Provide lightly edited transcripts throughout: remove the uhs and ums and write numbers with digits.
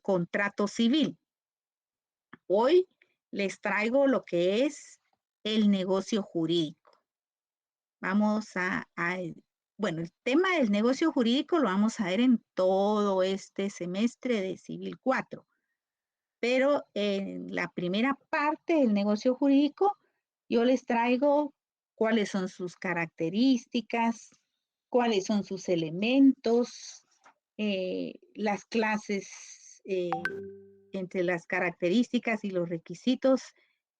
contrato civil. Hoy les traigo lo que es el negocio jurídico. Bueno, el tema del negocio jurídico lo vamos a ver en todo este semestre de Civil 4, pero en la primera parte del negocio jurídico yo les traigo cuáles son sus características, cuáles son sus elementos, las clases, entre las características y los requisitos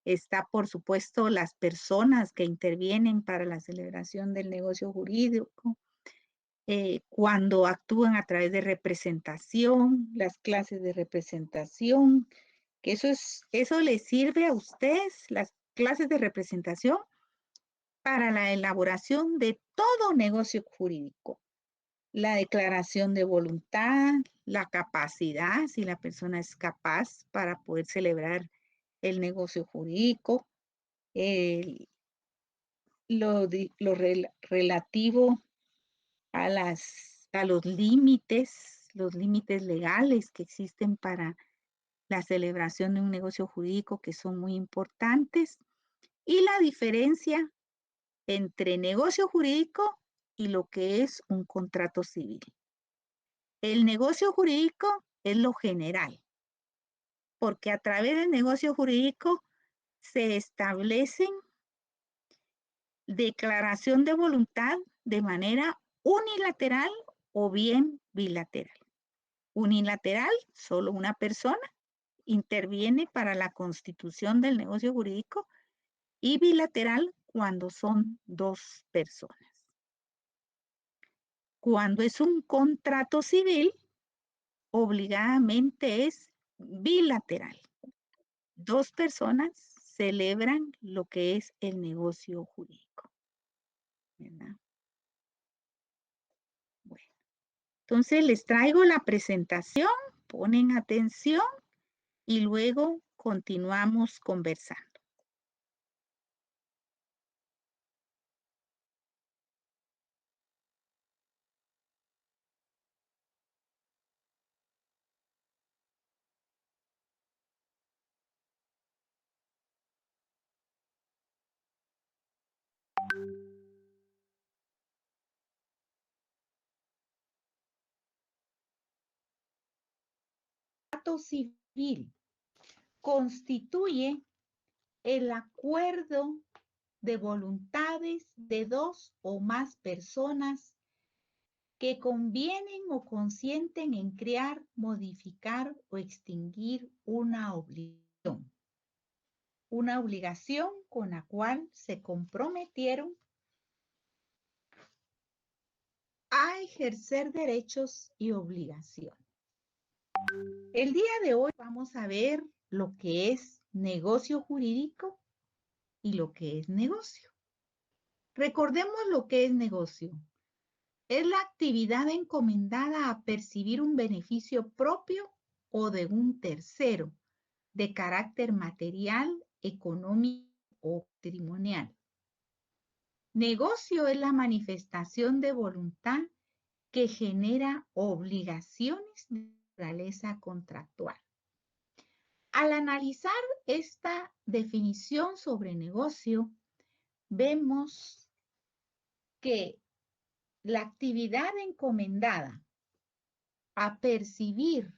está, por supuesto, las personas que intervienen para la celebración del negocio jurídico, cuando actúan a través de representación, las clases de representación, que eso les sirve a ustedes, las clases de representación, para la elaboración de todo negocio jurídico. La declaración de voluntad, la capacidad, si la persona es capaz para poder celebrar el negocio jurídico, lo relativo a los límites legales que existen para la celebración de un negocio jurídico, que son muy importantes, y la diferencia entre negocio jurídico y lo que es un contrato civil. El negocio jurídico es lo general, porque a través del negocio jurídico se establecen declaración de voluntad de manera unilateral o bien bilateral. Unilateral, solo una persona interviene para la constitución del negocio jurídico, y bilateral cuando son dos personas. Cuando es un contrato civil, obligadamente es bilateral. Dos personas celebran lo que es el negocio jurídico, ¿verdad? Bueno, entonces les traigo la presentación, ponen atención y luego continuamos conversando. Contrato civil constituye el acuerdo de voluntades de dos o más personas que convienen o consienten en crear, modificar o extinguir una obligación con la cual se comprometieron a ejercer derechos y obligaciones. El día de hoy vamos a ver lo que es negocio jurídico y lo que es negocio. Recordemos lo que es negocio. Es la actividad encomendada a percibir un beneficio propio o de un tercero, de carácter material, económico o patrimonial. Negocio es la manifestación de voluntad que genera obligaciones de naturaleza contractual. Al analizar esta definición sobre negocio, vemos que la actividad encomendada a percibir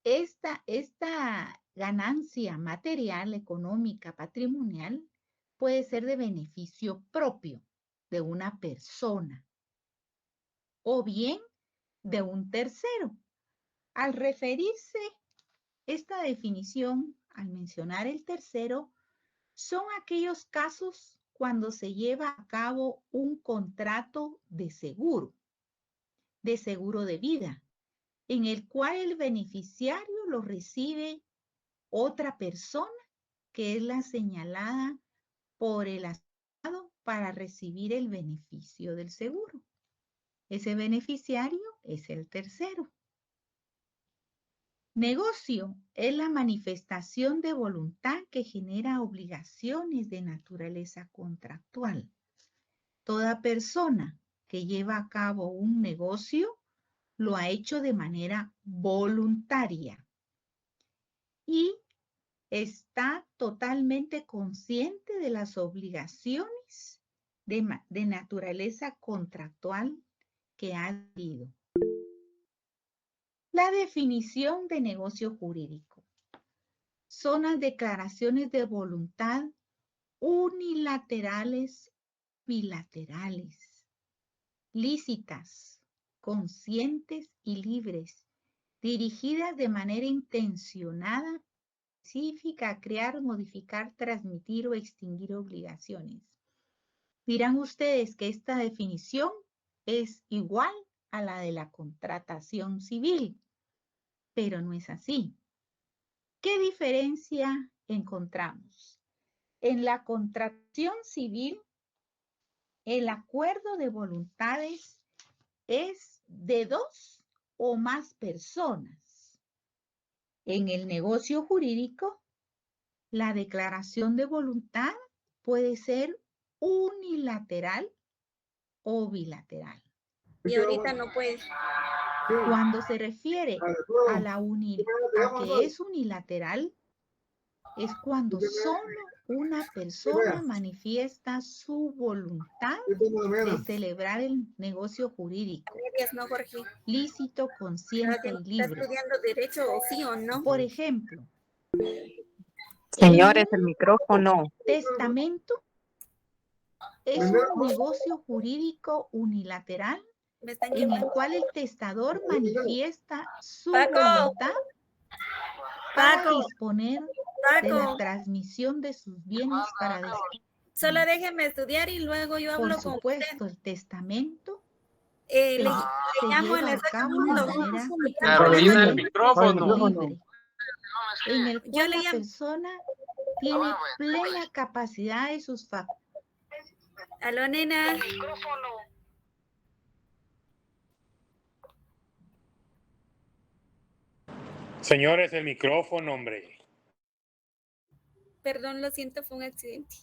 esta ganancia material, económica, patrimonial, puede ser de beneficio propio de una persona o bien de un tercero. Al referirse esta definición, al mencionar el tercero, son aquellos casos cuando se lleva a cabo un contrato de seguro de vida, en el cual el beneficiario lo recibe otra persona que es la señalada por el Estado para recibir el beneficio del seguro. Ese beneficiario es el tercero. Negocio es la manifestación de voluntad que genera obligaciones de naturaleza contractual. Toda persona que lleva a cabo un negocio lo ha hecho de manera voluntaria y está totalmente consciente de las obligaciones de naturaleza contractual que ha adquirido. La definición de negocio jurídico son las declaraciones de voluntad unilaterales, bilaterales, lícitas, conscientes y libres, dirigidas de manera intencionada, específica a crear, modificar, transmitir o extinguir obligaciones. Dirán ustedes que esta definición es igual a la de la contratación civil, pero no es así. ¿Qué diferencia encontramos? En la contratación civil, el acuerdo de voluntades es de dos o más personas. En el negocio jurídico, la declaración de voluntad puede ser unilateral o bilateral. Y ahorita no puede. Cuando se refiere a que es unilateral, es cuando solo una persona manifiesta su voluntad de celebrar el negocio jurídico, No, Jorge. lícito, consciente y ¿Está libre. estudiando derecho o sí o no? Por ejemplo, Señores, el micrófono. testamento es un negocio jurídico unilateral Me están en el llamando. cual el testador manifiesta su Paco. voluntad para Paco. disponer de la transmisión de sus bienes para después. Solo déjeme estudiar y luego yo hablo Por con supuesto, el testamento le se llamo lleva a cabo de manera Carolina, el consciente micrófono. y libre, en el Yo cual le la llamo. persona tiene plena capacidad de sus facultades. Aló, nena. Señores, el micrófono, hombre. Perdón, lo siento, fue un accidente.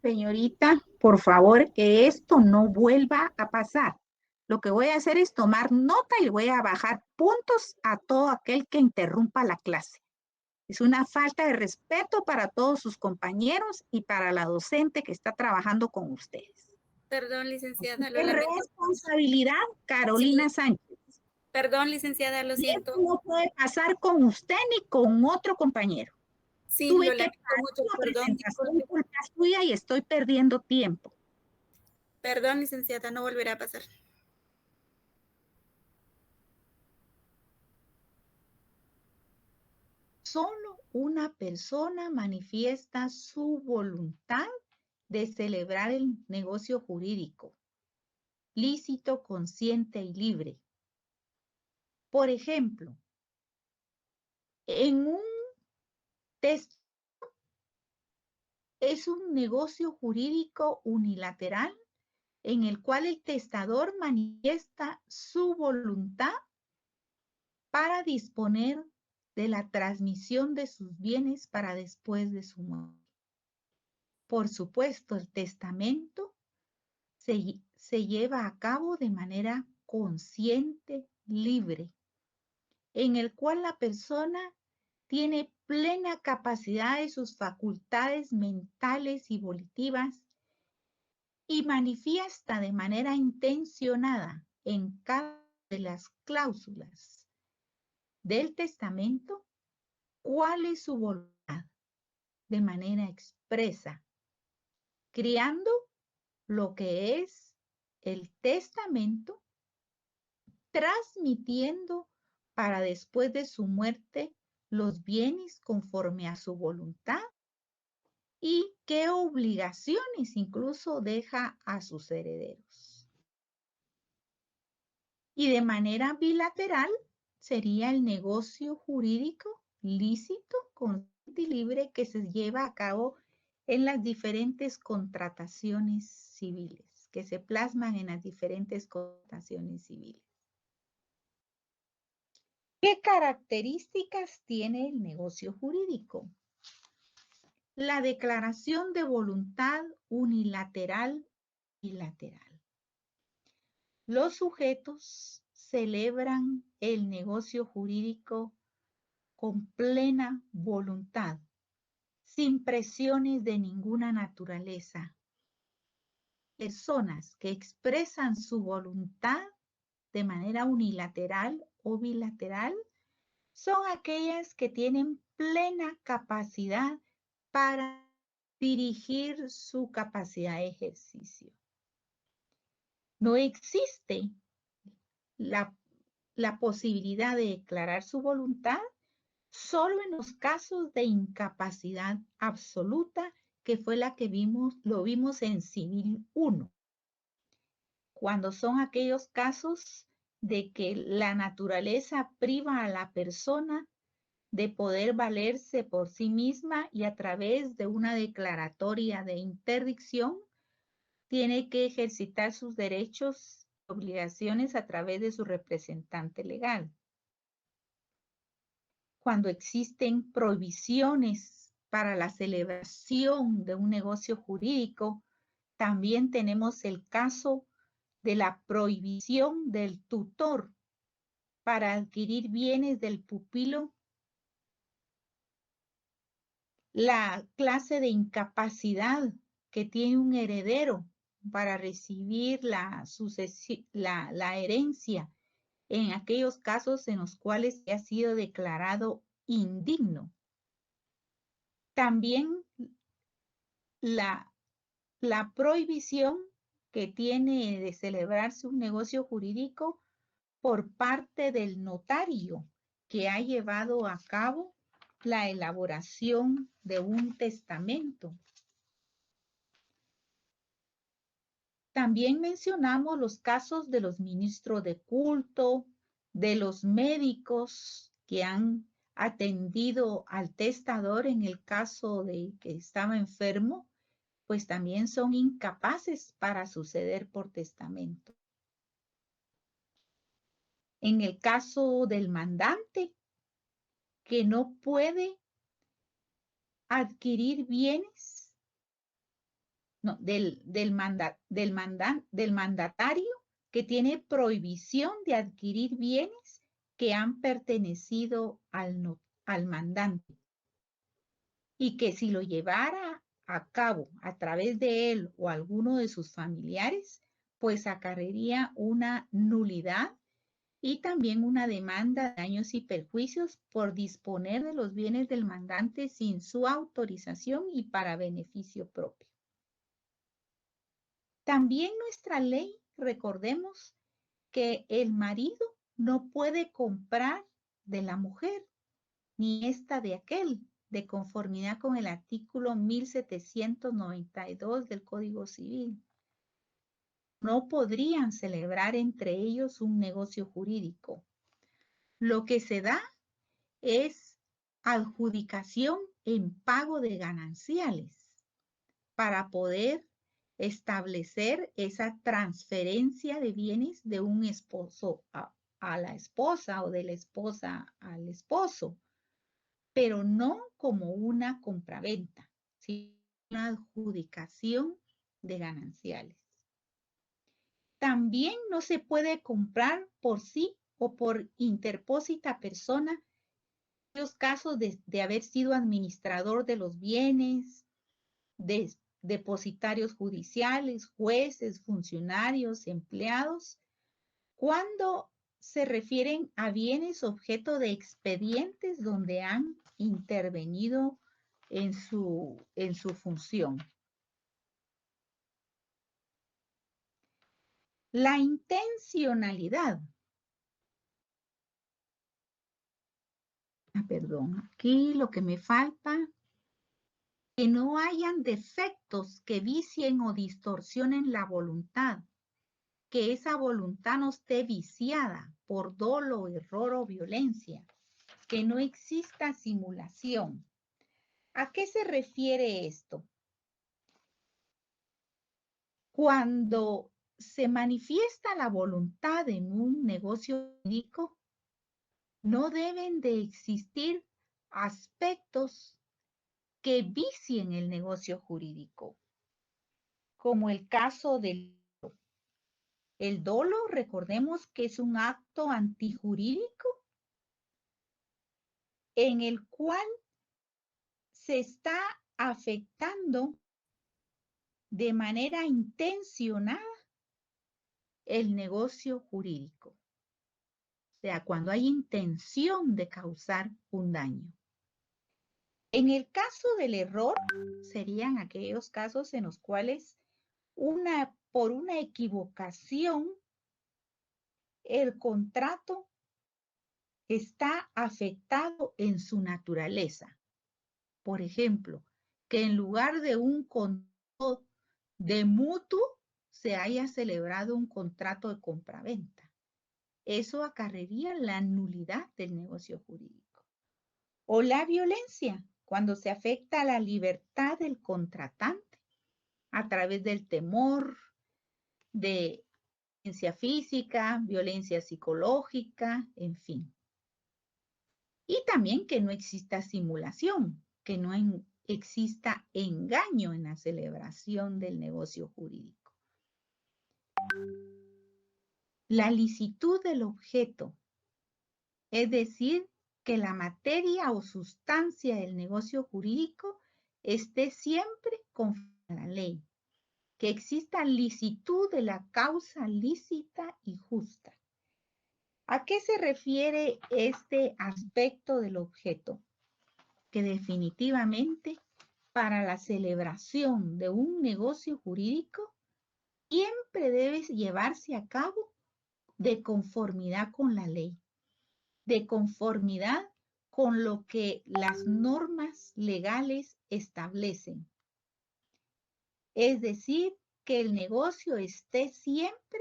Señorita, por favor, que esto no vuelva a pasar. Lo que voy a hacer es tomar nota y voy a bajar puntos a todo aquel que interrumpa la clase. Es una falta de respeto para todos sus compañeros y para la docente que está trabajando con ustedes. Perdón, licenciada, lo Es lamento. responsabilidad, Carolina Sánchez. Perdón, licenciada, lo Y siento. esto no puede pasar con usted ni con otro compañero. Sí, Tuve lo que lamento parar mucho. la Perdón, presentación disculpe. culpa suya y estoy perdiendo tiempo. Perdón, licenciada, no volverá a pasar. Solo una persona manifiesta su voluntad de celebrar el negocio jurídico, lícito, consciente y libre. Por ejemplo, en un texto es un negocio jurídico unilateral en el cual el testador manifiesta su voluntad para disponer de la transmisión de sus bienes para después de su muerte. Por supuesto, el testamento se lleva a cabo de manera consciente, libre, en el cual la persona tiene plena capacidad de sus facultades mentales y volitivas y manifiesta de manera intencionada en cada de las cláusulas del testamento cuál es su voluntad de manera expresa, creando lo que es el testamento, transmitiendo para después de su muerte los bienes conforme a su voluntad y qué obligaciones incluso deja a sus herederos. Y de manera bilateral sería el negocio jurídico lícito, consciente y libre que se lleva a cabo en las diferentes contrataciones civiles, que se plasman en las diferentes contrataciones civiles. ¿Qué características tiene el negocio jurídico? La declaración de voluntad unilateral y bilateral. Los sujetos celebran el negocio jurídico con plena voluntad, sin presiones de ninguna naturaleza. Personas que expresan su voluntad de manera unilateral o bilateral son aquellas que tienen plena capacidad para dirigir su capacidad de ejercicio. No existe la posibilidad de declarar su voluntad solo en los casos de incapacidad absoluta, que fue la que lo vimos en Civil 1, cuando son aquellos casos de que la naturaleza priva a la persona de poder valerse por sí misma y a través de una declaratoria de interdicción tiene que ejercitar sus derechos y obligaciones a través de su representante legal. Cuando existen prohibiciones para la celebración de un negocio jurídico, también tenemos el caso de la prohibición del tutor para adquirir bienes del pupilo, la clase de incapacidad que tiene un heredero para recibir la herencia en aquellos casos en los cuales ha sido declarado indigno. También la prohibición que tiene de celebrarse un negocio jurídico por parte del notario que ha llevado a cabo la elaboración de un testamento. También mencionamos los casos de los ministros de culto, de los médicos que han atendido al testador en el caso de que estaba enfermo, pues también son incapaces para suceder por testamento. En el caso del mandante, que no puede adquirir bienes, no, del mandatario, que tiene prohibición de adquirir bienes que han pertenecido al mandante, y que si lo llevara a cabo a través de él o alguno de sus familiares, pues acarrearía una nulidad y también una demanda de daños y perjuicios por disponer de los bienes del mandante sin su autorización y para beneficio propio. También nuestra ley, recordemos que el marido no puede comprar de la mujer, ni esta de aquel, de conformidad con el artículo 1792 del Código Civil. No podrían celebrar entre ellos un negocio jurídico. Lo que se da es adjudicación en pago de gananciales para poder establecer esa transferencia de bienes de un esposo a la esposa o de la esposa al esposo, pero no como una compraventa, sino una adjudicación de gananciales. También no se puede comprar por sí o por interpósita persona en los casos de haber sido administrador de los bienes, de depositarios judiciales, jueces, funcionarios, empleados, cuando se refieren a bienes objeto de expedientes donde han intervenido en su función. La intencionalidad. Perdón, aquí lo que me falta, que no hayan defectos que vicien o distorsionen la voluntad, que esa voluntad no esté viciada por dolo, error o violencia, que no exista simulación. ¿A qué se refiere esto? Cuando se manifiesta la voluntad en un negocio jurídico, no deben de existir aspectos que vicien el negocio jurídico, como el caso del El dolo, recordemos que es un acto antijurídico en el cual se está afectando de manera intencionada el negocio jurídico. O sea, cuando hay intención de causar un daño. En el caso del error, serían aquellos casos en los cuales por una equivocación, el contrato está afectado en su naturaleza. Por ejemplo, que en lugar de un contrato de mutuo, se haya celebrado un contrato de compraventa. Eso acarrearía la nulidad del negocio jurídico. O la violencia, cuando se afecta la libertad del contratante a través del temor, de violencia física, violencia psicológica, en fin. Y también que no exista simulación, que no exista engaño en la celebración del negocio jurídico. La licitud del objeto, es decir, que la materia o sustancia del negocio jurídico esté siempre conforme a la ley, que exista licitud de la causa lícita y justa. ¿A qué se refiere este aspecto del objeto? Que definitivamente para la celebración de un negocio jurídico siempre debe llevarse a cabo de conformidad con la ley, de conformidad con lo que las normas legales establecen. Es decir, que el negocio esté siempre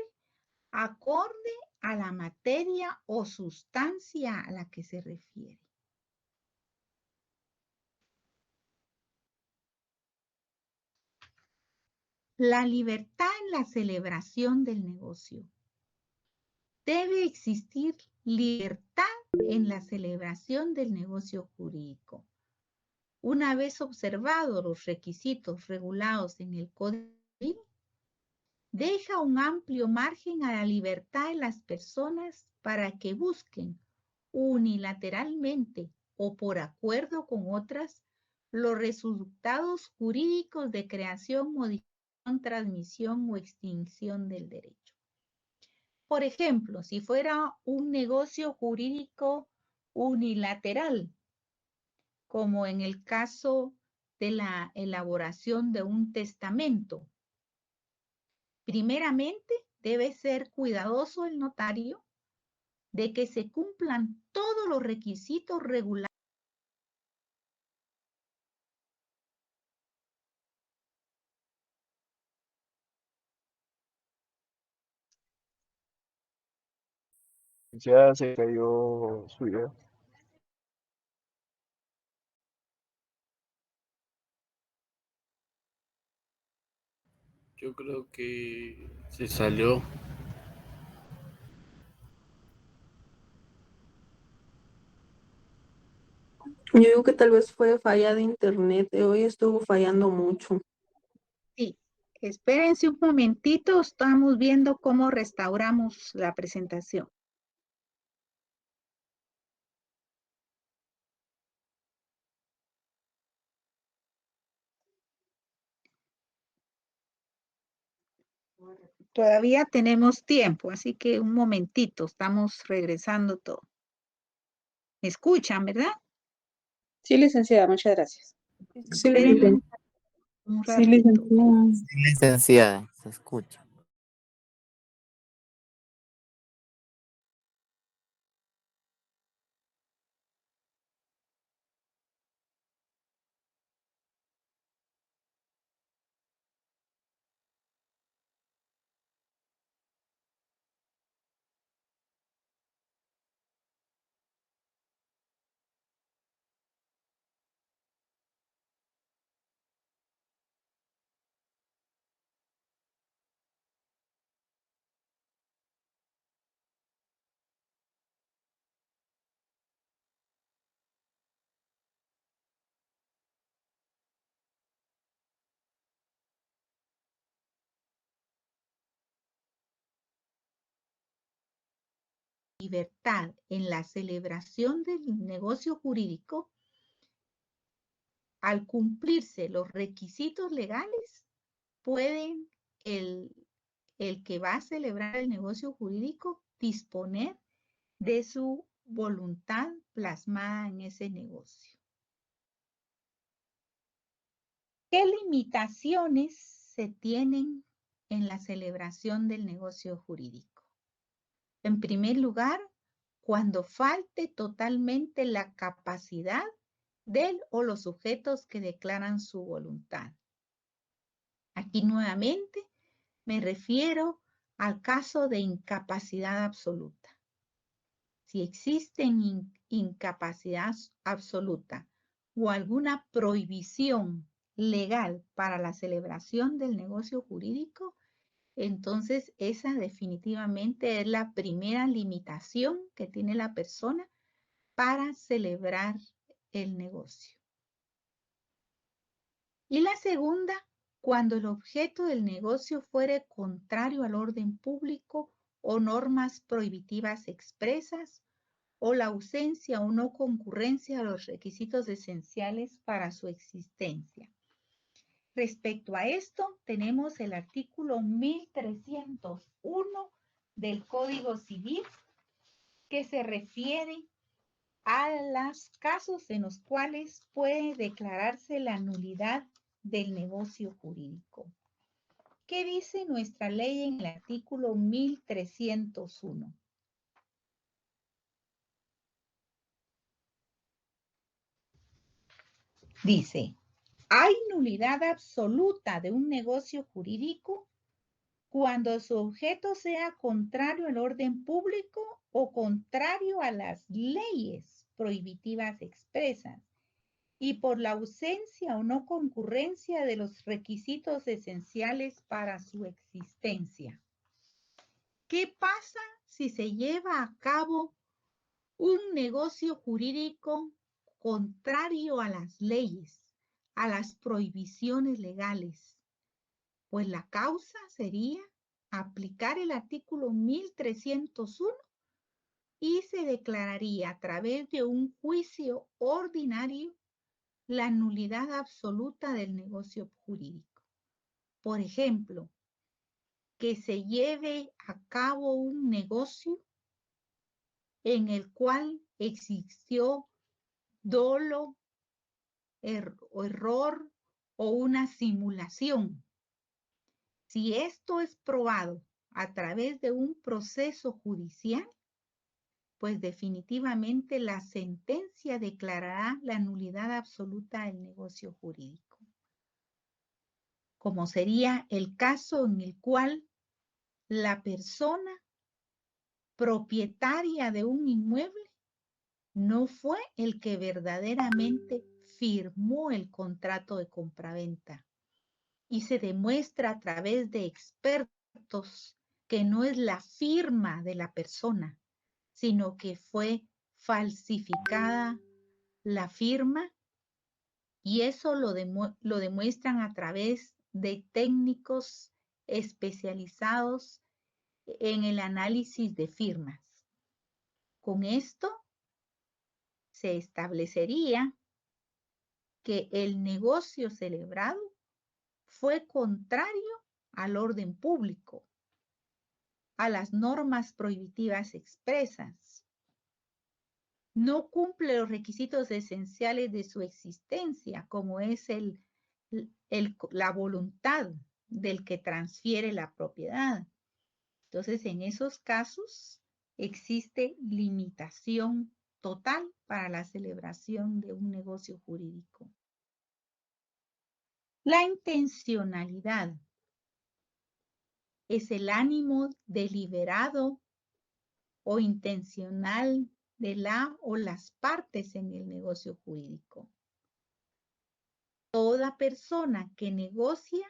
acorde a la materia o sustancia a la que se refiere. La libertad en la celebración del negocio. Debe existir libertad en la celebración del negocio jurídico. Una vez observados los requisitos regulados en el Código Civil, deja un amplio margen a la libertad de las personas para que busquen unilateralmente o por acuerdo con otras los resultados jurídicos de creación, modificación, transmisión o extinción del derecho. Por ejemplo, si fuera un negocio jurídico unilateral, como en el caso de la elaboración de un testamento, primeramente debe ser cuidadoso el notario de que se cumplan todos los requisitos regulados. Ya se cayó su video. Yo creo que se salió. Yo digo que tal vez fue falla de internet. Hoy estuvo fallando mucho. Sí, espérense un momentito, estamos viendo cómo restauramos la presentación. Todavía tenemos tiempo, así que un momentito, estamos regresando todo. ¿Me escuchan, verdad? Sí, licenciada, muchas gracias. Sí, Espérenme un sí, ratito. licenciada. Licenciada, se escucha. libertad en la celebración del negocio jurídico, al cumplirse los requisitos legales, pueden el que va a celebrar el negocio jurídico disponer de su voluntad plasmada en ese negocio. ¿Qué limitaciones se tienen en la celebración del negocio jurídico? En primer lugar, cuando falte totalmente la capacidad del o los sujetos que declaran su voluntad. Aquí nuevamente me refiero al caso de incapacidad absoluta. Si existe incapacidad absoluta o alguna prohibición legal para la celebración del negocio jurídico, entonces esa definitivamente es la primera limitación que tiene la persona para celebrar el negocio. Y la segunda, cuando el objeto del negocio fuere contrario al orden público o normas prohibitivas expresas, o la ausencia o no concurrencia de los requisitos esenciales para su existencia. Respecto a esto, tenemos el artículo 1301 del Código Civil, que se refiere a los casos en los cuales puede declararse la nulidad del negocio jurídico. ¿Qué dice nuestra ley en el artículo 1301? Dice, hay nulidad absoluta de un negocio jurídico cuando su objeto sea contrario al orden público o contrario a las leyes prohibitivas expresas y por la ausencia o no concurrencia de los requisitos esenciales para su existencia. ¿Qué pasa si se lleva a cabo un negocio jurídico contrario a las leyes, a las prohibiciones legales? Pues la causa sería aplicar el artículo 1301 y se declararía a través de un juicio ordinario la nulidad absoluta del negocio jurídico. Por ejemplo, que se lleve a cabo un negocio en el cual existió dolo, error o una simulación. Si esto es probado a través de un proceso judicial, pues definitivamente la sentencia declarará la nulidad absoluta del negocio jurídico. Como sería el caso en el cual la persona propietaria de un inmueble no fue el que verdaderamente firmó el contrato de compraventa y se demuestra a través de expertos que no es la firma de la persona, sino que fue falsificada la firma, y eso lo demuestran a través de técnicos especializados en el análisis de firmas. Con esto se establecería que el negocio celebrado fue contrario al orden público, a las normas prohibitivas expresas, no cumple los requisitos esenciales de su existencia, como es la voluntad del que transfiere la propiedad. Entonces, en esos casos existe limitación total para la celebración de un negocio jurídico. La intencionalidad es el ánimo deliberado o intencional de la o las partes en el negocio jurídico. Toda persona que negocia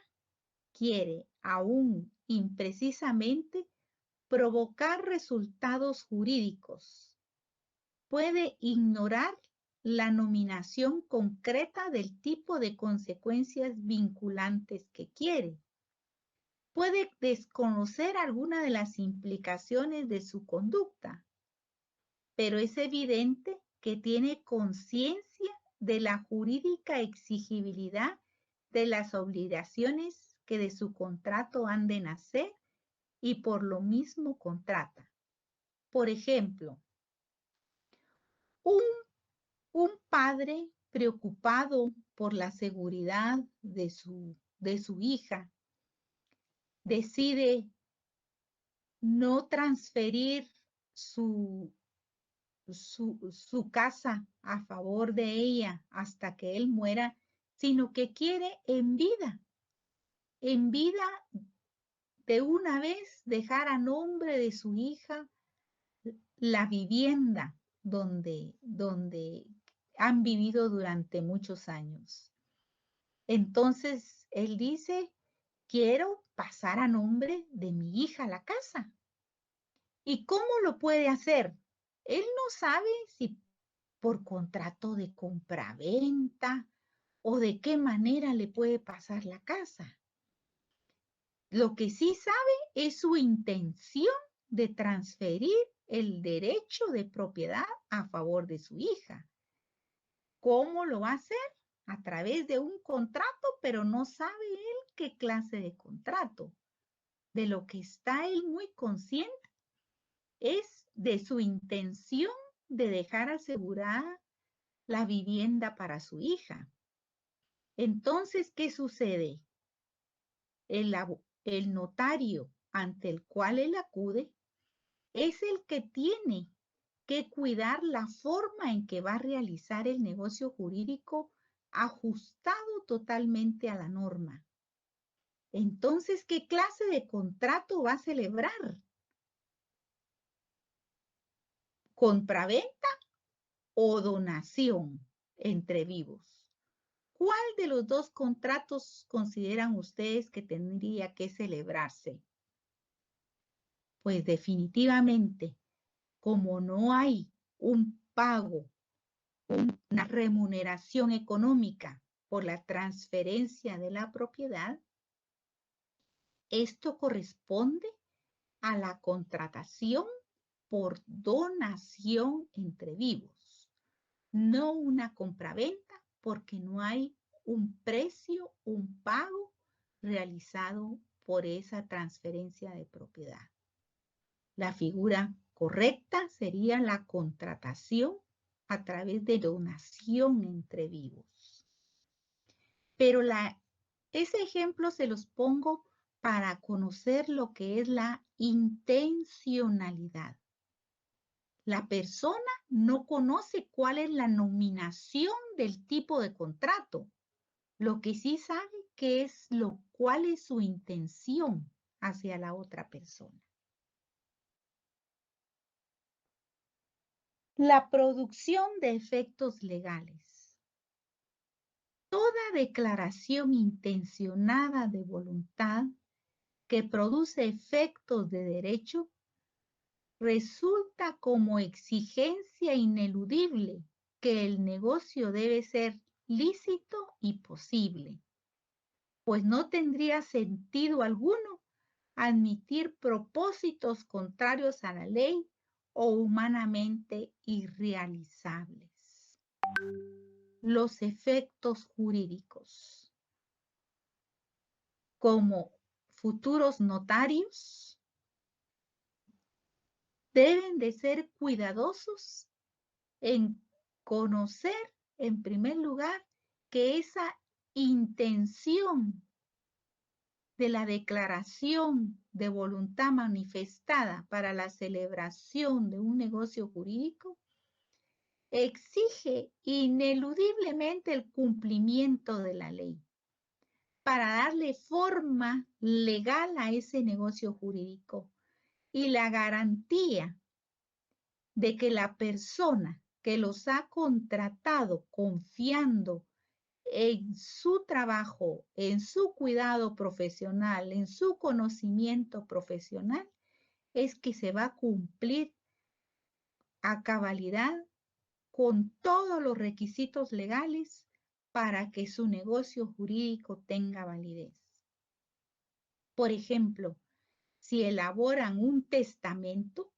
quiere, aún imprecisamente, provocar resultados jurídicos. Puede ignorar la nominación concreta del tipo de consecuencias vinculantes que quiere. Puede desconocer alguna de las implicaciones de su conducta pero es evidente que tiene conciencia de la jurídica exigibilidad de las obligaciones que de su contrato han de nacer y por lo mismo contrata. Por ejemplo, un padre preocupado por la seguridad de su hija decide no transferir su casa a favor de ella hasta que él muera, sino que quiere en vida de una vez dejar a nombre de su hija la vivienda donde han vivido durante muchos años. Entonces, él dice, quiero pasar a nombre de mi hija la casa. ¿Y cómo lo puede hacer? Él no sabe si por contrato de compraventa o de qué manera le puede pasar la casa. Lo que sí sabe es su intención de transferir el derecho de propiedad a favor de su hija. ¿Cómo lo va a hacer? A través de un contrato, pero no sabe él qué clase de contrato. De lo que está él muy consciente es de su intención de dejar asegurada la vivienda para su hija. Entonces, ¿qué sucede? El notario ante el cual él acude es el que tiene que cuidar la forma en que va a realizar el negocio jurídico ajustado totalmente a la norma. Entonces, ¿qué clase de contrato va a celebrar? ¿Compraventa o donación entre vivos? ¿Cuál de los dos contratos consideran ustedes que tendría que celebrarse? Pues definitivamente, como no hay un pago, una remuneración económica por la transferencia de la propiedad, esto corresponde a la contratación por donación entre vivos, no una compraventa, porque no hay un precio, un pago realizado por esa transferencia de propiedad. La figura correcta sería la contratación a través de donación entre vivos. Pero ese ejemplo se los pongo para conocer lo que es la intencionalidad. La persona no conoce cuál es la nominación del tipo de contrato. Lo que sí sabe que es cuál es su intención hacia la otra persona. La producción de efectos legales. Toda declaración intencionada de voluntad que produce efectos de derecho resulta como exigencia ineludible que el negocio debe ser lícito y posible, pues no tendría sentido alguno admitir propósitos contrarios a la ley o humanamente irrealizables. Los efectos jurídicos. Como futuros notarios, deben de ser cuidadosos en conocer, en primer lugar, que esa intención de la declaración de voluntad manifestada para la celebración de un negocio jurídico exige ineludiblemente el cumplimiento de la ley para darle forma legal a ese negocio jurídico y la garantía de que la persona que los ha contratado confiando en su trabajo, en su cuidado profesional, en su conocimiento profesional, es que se va a cumplir a cabalidad con todos los requisitos legales para que su negocio jurídico tenga validez. Por ejemplo, si elaboran un testamento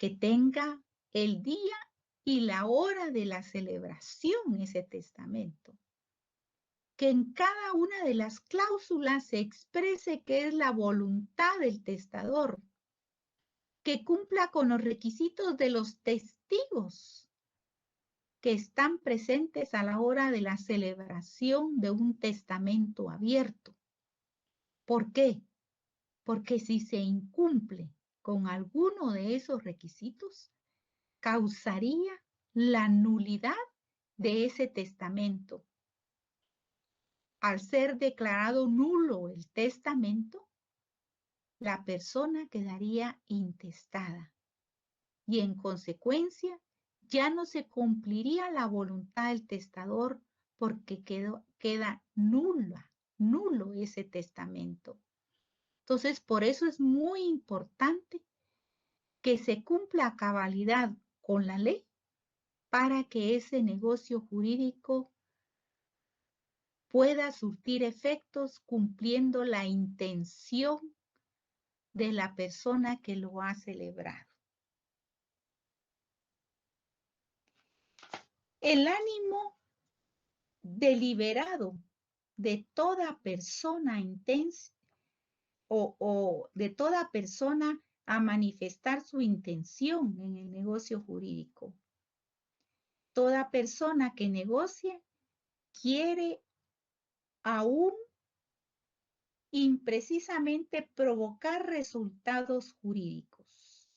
que tenga el día y la hora de la celebración ese testamento. Que en cada una de las cláusulas se exprese que es la voluntad del testador, que cumpla con los requisitos de los testigos que están presentes a la hora de la celebración de un testamento abierto. ¿Por qué? Porque si se incumple con alguno de esos requisitos, causaría la nulidad de ese testamento. Al ser declarado nulo el testamento, la persona quedaría intestada y en consecuencia ya no se cumpliría la voluntad del testador porque queda nulo ese testamento. Entonces, por eso es muy importante que se cumpla a cabalidad con la ley para que ese negocio jurídico pueda surtir efectos cumpliendo la intención de la persona que lo ha celebrado. El ánimo deliberado de toda persona intensa o de toda persona a manifestar su intención en el negocio jurídico. Toda persona que negocia quiere aún imprecisamente provocar resultados jurídicos.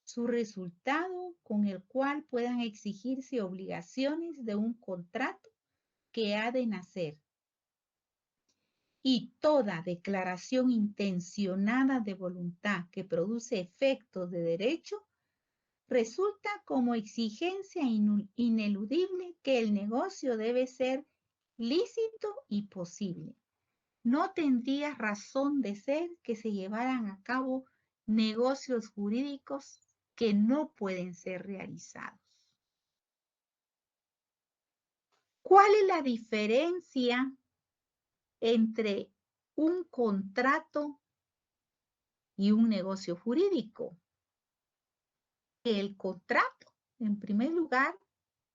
Su resultado con el cual puedan exigirse obligaciones de un contrato que ha de nacer. Y toda declaración intencionada de voluntad que produce efectos de derecho resulta como exigencia ineludible que el negocio debe ser lícito y posible. No tendría razón de ser que se llevaran a cabo negocios jurídicos que no pueden ser realizados. ¿Cuál es la diferencia entre un contrato y un negocio jurídico? Que el contrato, en primer lugar,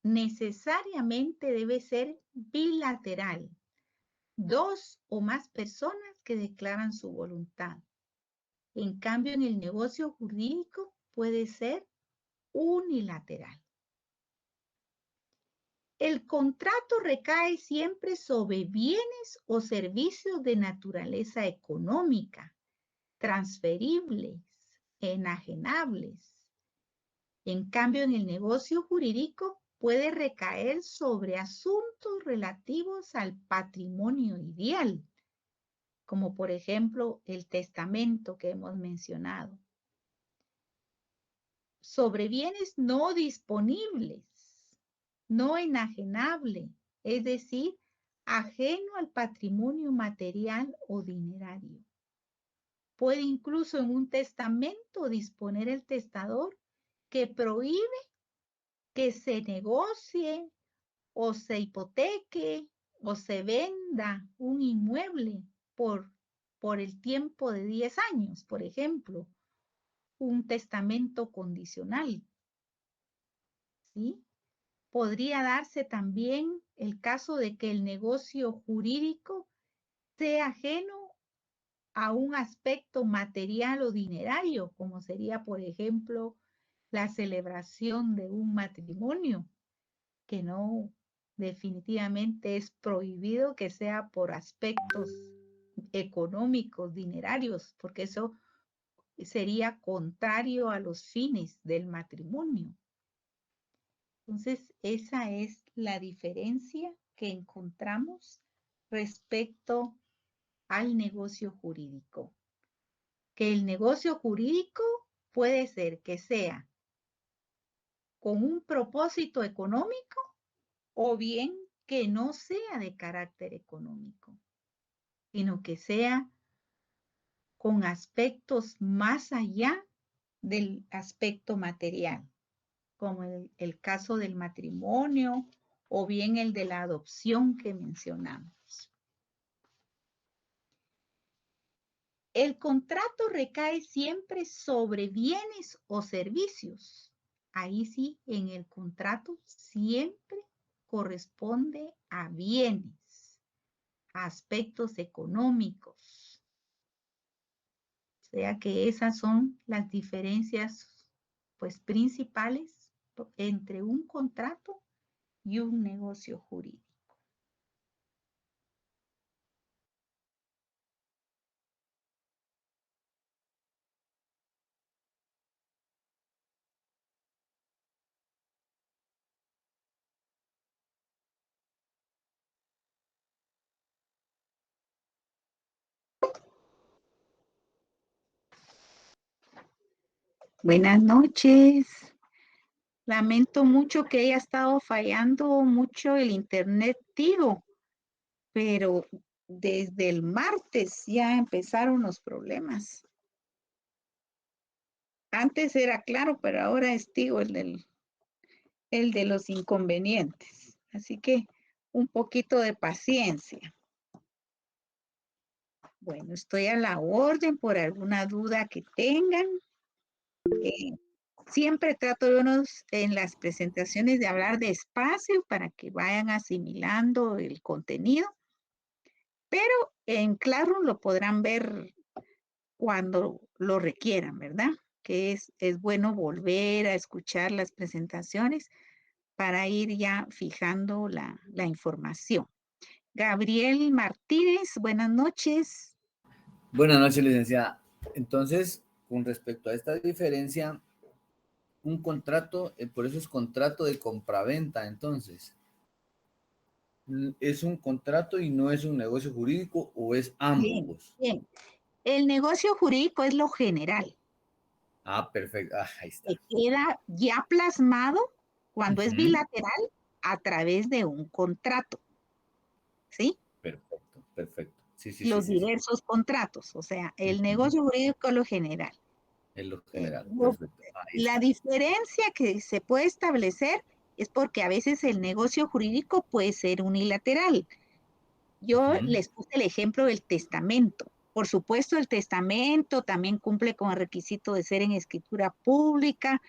necesariamente debe ser bilateral. Dos o más personas que declaran su voluntad. En cambio, en el negocio jurídico puede ser unilateral. El contrato recae siempre sobre bienes o servicios de naturaleza económica, transferibles, enajenables. En cambio, en el negocio jurídico puede recaer sobre asuntos relativos al patrimonio ideal, como por ejemplo el testamento que hemos mencionado. Sobre bienes no disponibles, no enajenable, es decir, ajeno al patrimonio material o dinerario. Puede incluso en un testamento disponer el testador que prohíbe que se negocie o se hipoteque o se venda un inmueble por el tiempo de 10 años, por ejemplo, un testamento condicional. ¿Sí? Podría darse también el caso de que el negocio jurídico sea ajeno a un aspecto material o dinerario, como sería, por ejemplo, la celebración de un matrimonio, que no definitivamente es prohibido que sea por aspectos económicos, dinerarios, porque eso sería contrario a los fines del matrimonio. Entonces, esa es la diferencia que encontramos respecto al negocio jurídico. Que el negocio jurídico puede ser que sea con un propósito económico o bien que no sea de carácter económico, sino que sea con aspectos más allá del aspecto material, como el caso del matrimonio o bien el de la adopción que mencionamos. El contrato recae siempre sobre bienes o servicios. Ahí sí, en el contrato siempre corresponde a bienes, a aspectos económicos. O sea que esas son las diferencias, pues, principales entre un contrato y un negocio jurídico. Buenas noches. Lamento mucho que haya estado fallando mucho el internet, Tigo, pero desde el martes ya empezaron los problemas. Antes era claro, pero ahora es Tigo el de los inconvenientes. Así que un poquito de paciencia. Bueno, estoy a la orden por alguna duda que tengan. Siempre trato yo en las presentaciones de hablar despacio para que vayan asimilando el contenido, pero en Classroom lo podrán ver cuando lo requieran, ¿verdad? Que es bueno volver a escuchar las presentaciones para ir ya fijando la información. Gabriel Martínez, buenas noches. Buenas noches, licenciada. Entonces, con respecto a esta diferencia, un contrato, por eso es contrato de compraventa, entonces. ¿Es un contrato y no es un negocio jurídico o es ambos? Bien. El negocio jurídico es lo general. Ah, perfecto. Ah, ahí está. Que queda ya plasmado cuando es bilateral a través de un contrato. ¿Sí? Perfecto, perfecto. Sí, los diversos contratos, o sea, el negocio jurídico es lo general. Es lo general, perfecto. La diferencia que se puede establecer es porque a veces el negocio jurídico puede ser unilateral. Yo les puse el ejemplo del testamento. Por supuesto, el testamento también cumple con el requisito de ser en escritura pública,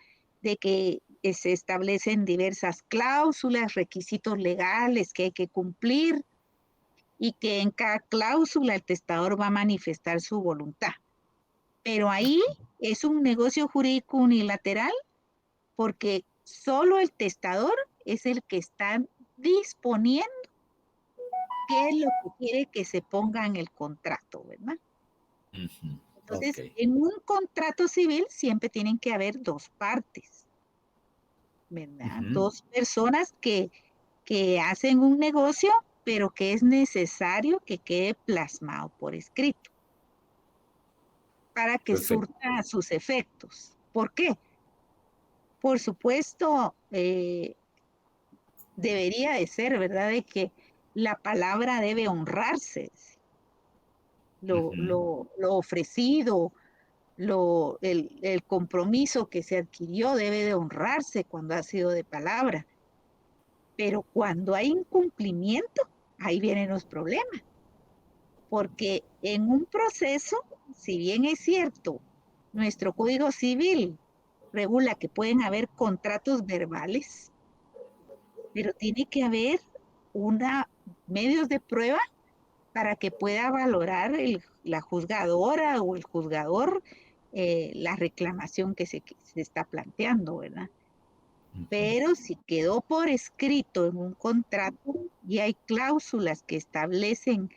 de que se establecen diversas cláusulas, requisitos legales que hay que cumplir, y que en cada cláusula el testador va a manifestar su voluntad. Pero ahí es un negocio jurídico unilateral porque solo el testador es el que está disponiendo qué es lo que quiere que se ponga en el contrato, ¿verdad? Entonces, en un contrato civil siempre tienen que haber dos partes, ¿verdad? Dos personas que hacen un negocio, pero que es necesario que quede plasmado por escrito para que surta sus efectos. ¿Por qué? Por supuesto, debería de ser, ¿verdad? De que la palabra debe honrarse. Lo ofrecido, el compromiso que se adquirió debe de honrarse cuando ha sido de palabra. Pero cuando hay incumplimiento, ahí vienen los problemas. Porque en un proceso, si bien es cierto, nuestro Código Civil regula que pueden haber contratos verbales, pero tiene que haber medios de prueba para que pueda valorar la juzgadora o el juzgador la reclamación que se está planteando, ¿verdad? Pero si quedó por escrito en un contrato y hay cláusulas que establecen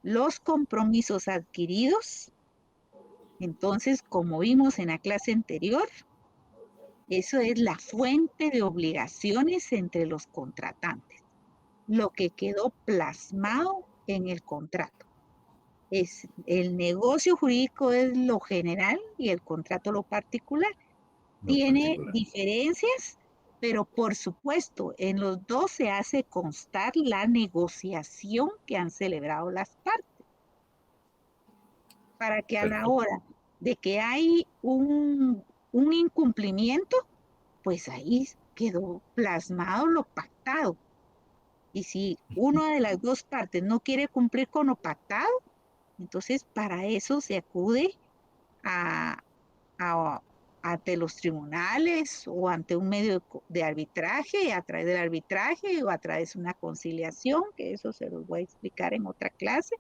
los compromisos adquiridos, entonces, como vimos en la clase anterior, eso es la fuente de obligaciones entre los contratantes, lo que quedó plasmado en el contrato. El negocio jurídico es lo general y el contrato lo particular. Tiene diferencias, pero por supuesto, en los dos se hace constar la negociación que han celebrado las partes. Para que a la hora de que hay un incumplimiento, pues ahí quedó plasmado lo pactado. Y si una de las dos partes no quiere cumplir con lo pactado, Entonces, para eso se acude a, ante los tribunales o ante un medio de arbitraje, a través del arbitraje o a través de una conciliación, que eso se los voy a explicar en otra clase.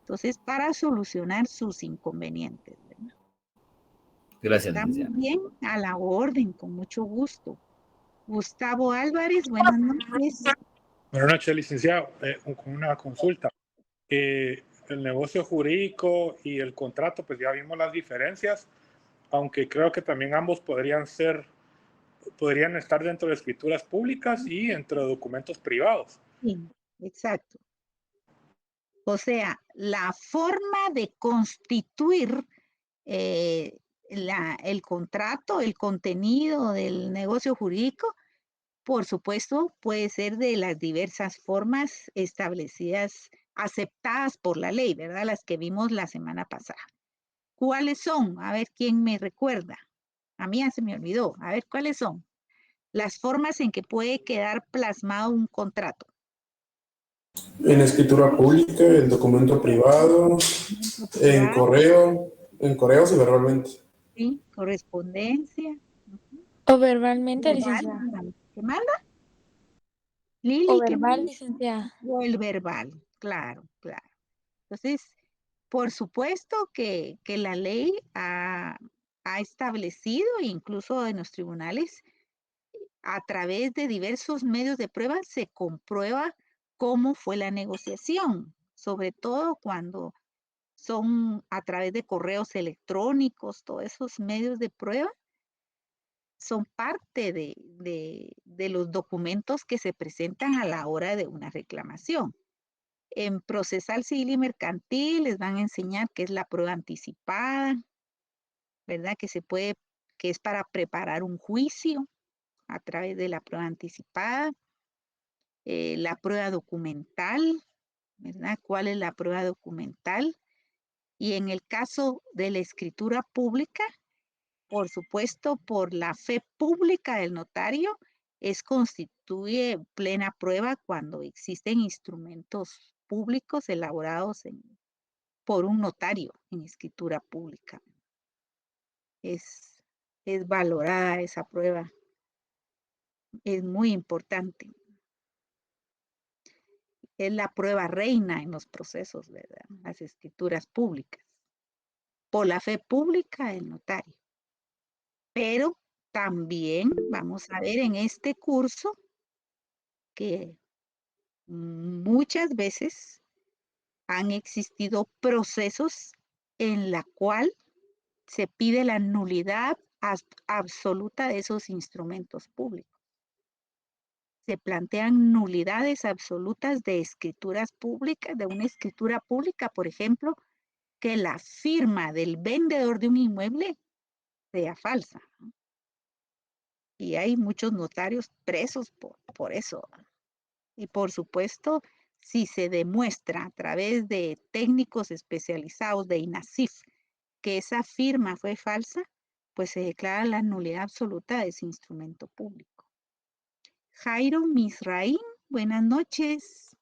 Entonces, para solucionar sus inconvenientes, ¿verdad? Gracias, Estamos licenciada. bien, a la orden, con mucho gusto. Gustavo Álvarez, buenas noches. Buenas noches, licenciado. Con una consulta. El negocio jurídico y el contrato, pues ya vimos las diferencias, aunque creo que también ambos podrían estar dentro de escrituras públicas y dentro de documentos privados. Sí, exacto. O sea, la forma de constituir el contrato, el contenido del negocio jurídico, por supuesto, puede ser de las diversas formas establecidas, aceptadas por la ley, ¿verdad? Las que vimos la semana pasada. ¿Cuáles son? A ver, ¿quién me recuerda? A mí ya se me olvidó. A ver, ¿cuáles son? Las formas en que puede quedar plasmado un contrato. En escritura pública, en documento privado, en correos y verbalmente. Sí, correspondencia. O verbalmente, Verbal, licenciada. ¿qué manda? Lili, O ¿qué verbal, manda? licenciada. O el verbal, claro, claro. Entonces, por supuesto que la ley ha establecido, incluso en los tribunales, a través de diversos medios de prueba, se comprueba cómo fue la negociación, sobre todo cuando son a través de correos electrónicos, todos esos medios de prueba son parte de los documentos que se presentan a la hora de una reclamación. En procesal civil y mercantil les van a enseñar qué es la prueba anticipada, ¿verdad? Que es para preparar un juicio a través de la prueba anticipada. La prueba documental, ¿verdad? ¿Cuál es la prueba documental? Y en el caso de la escritura pública, por supuesto, por la fe pública del notario, constituye plena prueba cuando existen instrumentos públicos elaborados por un notario en escritura pública. Es valorada esa prueba. Es muy importante. Es la prueba reina en los procesos, ¿verdad? Las escrituras públicas. Por la fe pública del notario. Pero también vamos a ver en este curso que muchas veces han existido procesos en la cual se pide la nulidad absoluta de esos instrumentos públicos. Se plantean nulidades absolutas de escrituras públicas, de una escritura pública, por ejemplo, que la firma del vendedor de un inmueble sea falsa, ¿no? Y hay muchos notarios presos por eso. Y por supuesto, si se demuestra a través de técnicos especializados de INASIF que esa firma fue falsa, pues se declara la nulidad absoluta de ese instrumento público. Jairo Misraín, buenas noches.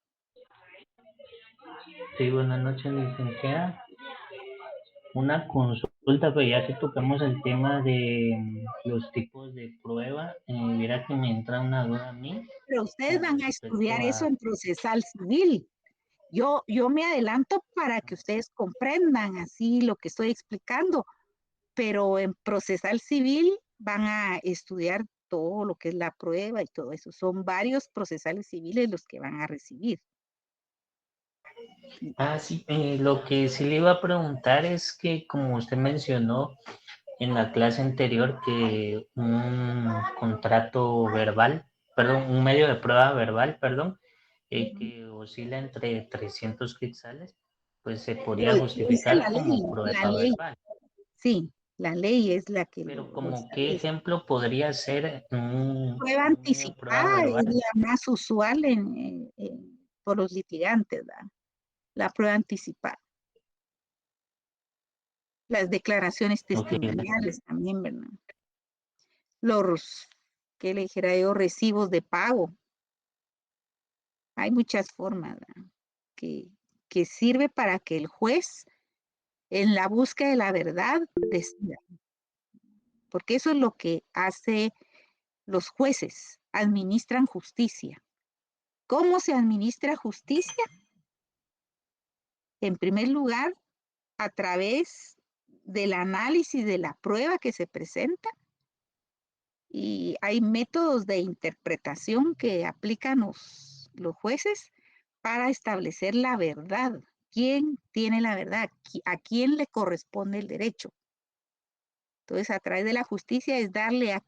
Sí, buenas noches, licenciada. Una consulta, pues ya que tocamos el tema de los tipos de prueba, mira que me entra una duda a mí. Pero ustedes van a estudiar eso en procesal civil. Yo me adelanto para que ustedes comprendan así lo que estoy explicando, pero en procesal civil van a estudiar todo lo que es la prueba y todo eso. Son varios procesales civiles los que van a recibir. Ah, sí, lo que sí le iba a preguntar es que, como usted mencionó en la clase anterior, que un contrato verbal, perdón, un medio de prueba verbal, perdón, que oscila entre 300 quetzales, pues se podría Pero dice justificar la ley, como prueba verbal. Sí, la ley es la que Pero lo como qué establece. ejemplo podría ser Prueba anticipada es la más usual por los litigantes, ¿verdad? La prueba anticipada. Las declaraciones testimoniales también, ¿verdad? ¿Qué le dijera yo? Recibos de pago. Hay muchas formas, ¿verdad? que que sirve para que el juez, en la búsqueda de la verdad, decida. Porque eso es lo que hace los jueces, administran justicia. ¿Cómo se administra justicia? En primer lugar, a través del análisis de la prueba que se presenta, y hay métodos de interpretación que aplican los jueces para establecer la verdad. ¿Quién tiene la verdad? ¿A quién le corresponde el derecho? Entonces, a través de la justicia es darle a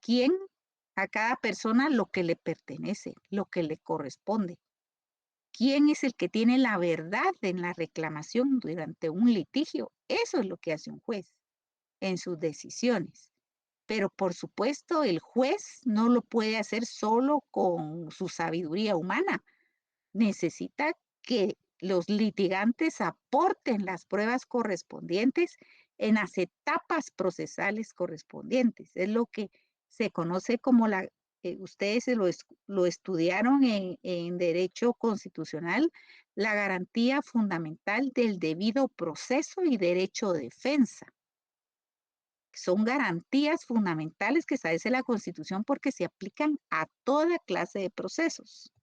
cada persona lo que le pertenece, lo que le corresponde. ¿Quién es el que tiene la verdad en la reclamación durante un litigio? Eso es lo que hace un juez en sus decisiones. Pero por supuesto, el juez no lo puede hacer solo con su sabiduría humana. Necesita que los litigantes aporten las pruebas correspondientes en las etapas procesales correspondientes. Es lo que se conoce como ustedes lo estudiaron en Derecho Constitucional, la garantía fundamental del debido proceso y derecho de defensa. Son garantías fundamentales que establece la Constitución porque se aplican a toda clase de procesos.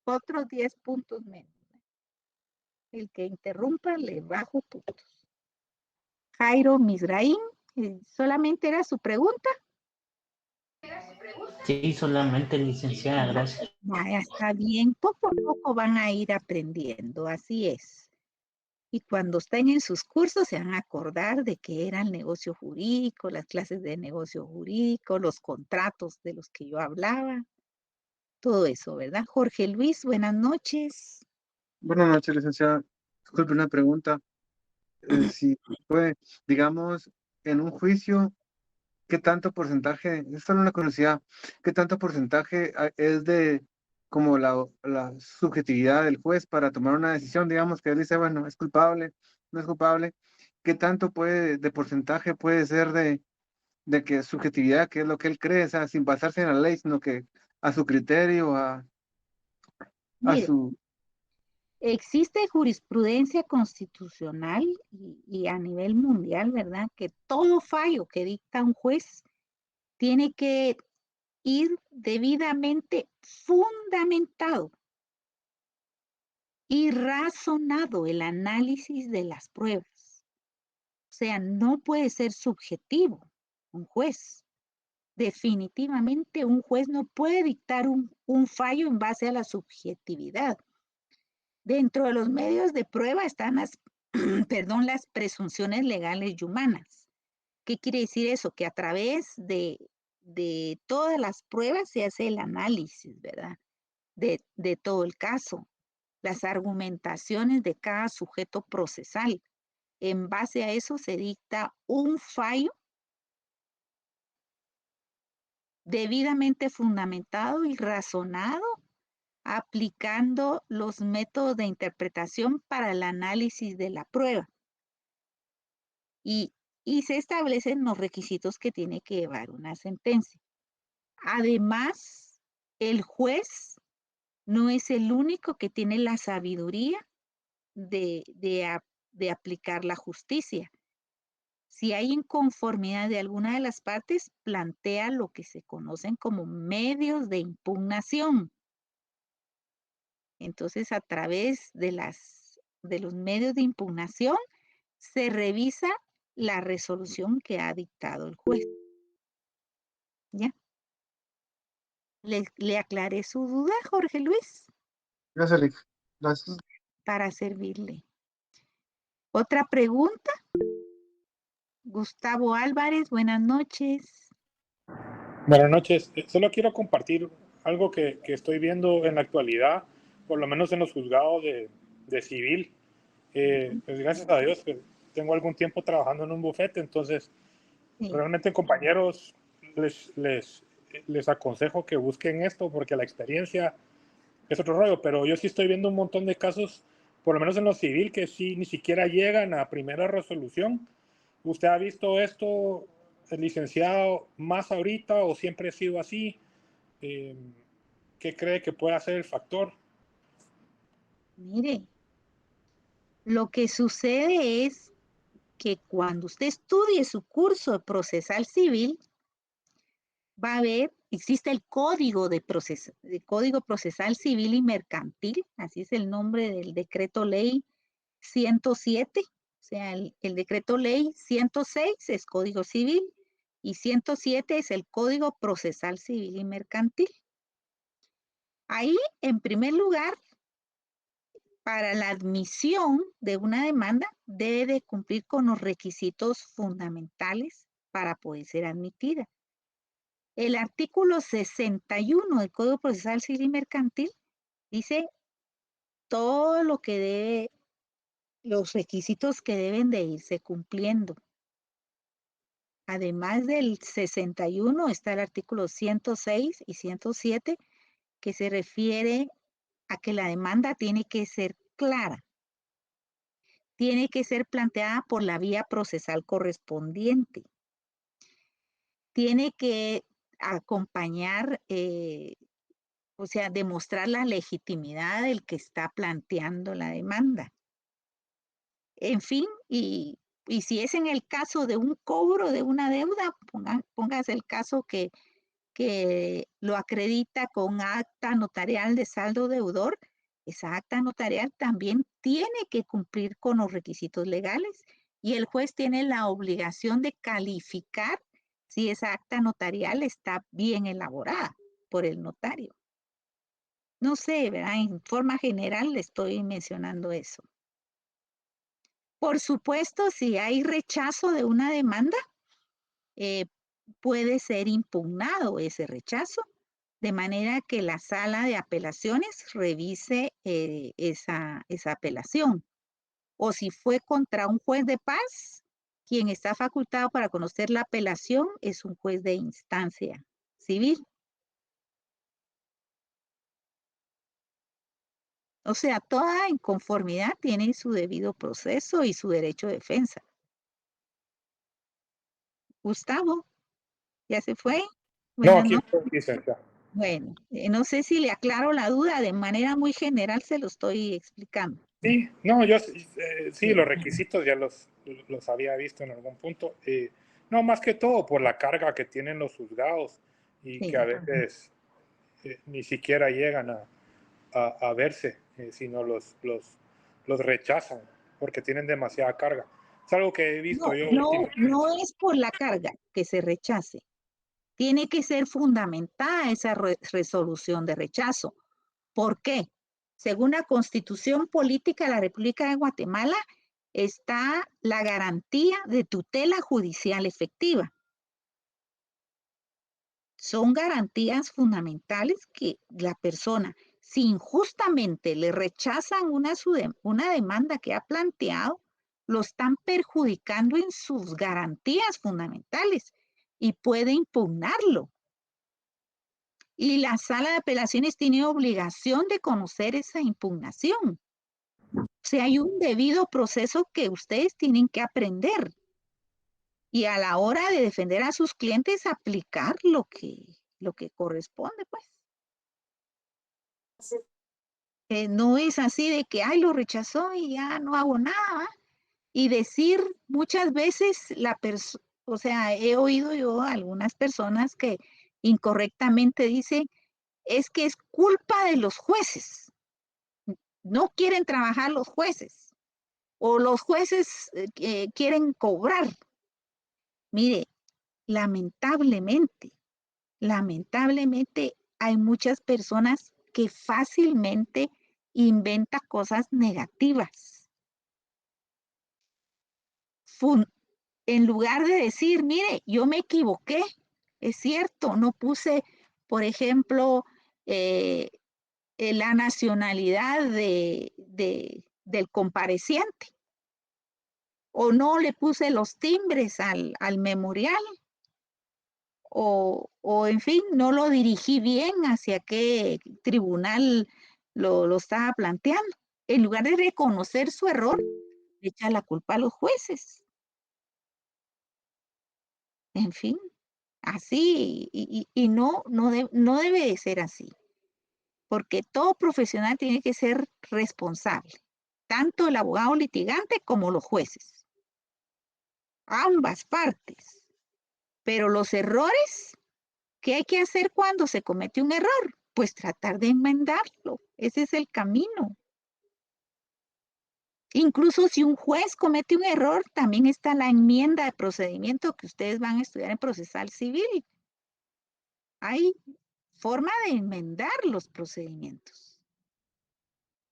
Otros 10 puntos menos. El que interrumpa le bajo puntos. Jairo Misraín, ¿solamente era su pregunta? Sí, solamente, licenciada, gracias. Vaya, está bien. Poco a poco van a ir aprendiendo, así es. Y cuando estén en sus cursos se van a acordar de qué era el negocio jurídico, las clases de negocio jurídico, los contratos de los que yo hablaba, todo eso, ¿verdad? Jorge Luis, buenas noches. Buenas noches, licenciada. Disculpe una pregunta. Si puede, digamos, en un juicio, ¿qué tanto porcentaje, es solo una curiosidad, qué tanto porcentaje es de como la subjetividad del juez para tomar una decisión? Digamos que él dice, bueno, es culpable, no es culpable. ¿Qué tanto de porcentaje puede ser de que subjetividad, que es lo que él cree, o sea, sin basarse en la ley, sino que a su criterio, a Mire, su... existe jurisprudencia constitucional y a nivel mundial, ¿verdad? Que todo fallo que dicta un juez tiene que ir debidamente fundamentado y razonado el análisis de las pruebas. O sea, no puede ser subjetivo un juez. Definitivamente un juez no puede dictar un fallo en base a la subjetividad. Dentro de los medios de prueba están las presunciones legales y humanas. ¿Qué quiere decir eso? Que a través de todas las pruebas se hace el análisis, ¿verdad? De todo el caso, las argumentaciones de cada sujeto procesal. En base a eso se dicta un fallo debidamente fundamentado y razonado, aplicando los métodos de interpretación para el análisis de la prueba. Y se establecen los requisitos que tiene que llevar una sentencia. Además, el juez no es el único que tiene la sabiduría de aplicar la justicia. Si hay inconformidad de alguna de las partes, plantea lo que se conocen como medios de impugnación. Entonces, a través de los medios de impugnación, se revisa la resolución que ha dictado el juez. ¿Ya? ¿Le aclaré su duda, Jorge Luis? Gracias, Lic. Gracias. Para servirle. ¿Otra pregunta? Gustavo Álvarez, buenas noches. Buenas noches. Solo quiero compartir algo que estoy viendo en la actualidad, por lo menos en los juzgados de civil. Pues gracias a Dios que tengo algún tiempo trabajando en un bufete, entonces realmente, compañeros, les aconsejo que busquen esto porque la experiencia es otro rollo, pero yo sí estoy viendo un montón de casos, por lo menos en lo civil, que sí ni siquiera llegan a primera resolución. ¿Usted ha visto esto licenciado, más ahorita o siempre ha sido así? ¿Qué cree que puede ser el factor? Mire, lo que sucede es que cuando usted estudie su curso de procesal civil, va a ver, existe el código de código procesal civil y mercantil, así es el nombre del decreto ley 107, o sea, el decreto ley 106 es código civil y 107 es el código procesal civil y mercantil. Ahí, en primer lugar, para la admisión de una demanda, debe de cumplir con los requisitos fundamentales para poder ser admitida. El artículo 61 del Código Procesal Civil y Mercantil dice todo lo que debe, los requisitos que deben de irse cumpliendo. Además del 61 está el artículo 106 y 107 que se refiere a que la demanda tiene que ser clara, tiene que ser planteada por la vía procesal correspondiente, tiene que acompañar, o sea, demostrar la legitimidad del que está planteando la demanda. En fin, y si es en el caso de un cobro de una deuda, póngase el caso que lo acredita con acta notarial de saldo deudor, esa acta notarial también tiene que cumplir con los requisitos legales y el juez tiene la obligación de calificar si esa acta notarial está bien elaborada por el notario. No sé, ¿verdad? En forma general le estoy mencionando eso. Por supuesto, si hay rechazo de una demanda, puede ser impugnado ese rechazo, de manera que la sala de apelaciones revise esa apelación. O si fue contra un juez de paz, quien está facultado para conocer la apelación es un juez de instancia civil. O sea, toda inconformidad tiene su debido proceso y su derecho de defensa. Gustavo, ¿ya se fue? No, Buenas aquí noches. estoy, licenciado. Bueno, no sé si le aclaro la duda, de manera muy general se lo estoy explicando. Sí, no, yo sí, los requisitos ya los había visto en algún punto. No, más que todo por la carga que tienen los juzgados y Sí. que a veces ni siquiera llegan a verse, sino los rechazan porque tienen demasiada carga. Es algo que he visto yo últimamente. No es por la carga que se rechace. Tiene que ser fundamentada esa resolución de rechazo. ¿Por qué? Según la Constitución Política de la República de Guatemala, está la garantía de tutela judicial efectiva. Son garantías fundamentales que la persona, si injustamente le rechazan una demanda que ha planteado, lo están perjudicando en sus garantías fundamentales y puede impugnarlo. Y la sala de apelaciones tiene obligación de conocer esa impugnación. O sea, hay un debido proceso que ustedes tienen que aprender. Y a la hora de defender a sus clientes, aplicar lo que corresponde, pues. No es así de que, ay, lo rechazó y ya no hago nada, ¿va? Y decir muchas veces o sea, he oído yo a algunas personas que incorrectamente dicen, es que es culpa de los jueces. No quieren trabajar los jueces. O los jueces quieren cobrar. Mire, lamentablemente hay muchas personas que fácilmente inventan cosas negativas. En lugar de decir, mire, yo me equivoqué, es cierto, no puse, por ejemplo, la nacionalidad del compareciente, o no le puse los timbres al memorial, o en fin, no lo dirigí bien hacia qué tribunal lo estaba planteando. En lugar de reconocer su error, le echa la culpa a los jueces. En fin, así, y no debe de ser así, porque todo profesional tiene que ser responsable, tanto el abogado litigante como los jueces, ambas partes. Pero los errores, ¿qué hay que hacer cuando se comete un error? Pues tratar de enmendarlo, ese es el camino. Incluso si un juez comete un error, también está la enmienda de procedimiento que ustedes van a estudiar en procesal civil. Hay forma de enmendar los procedimientos.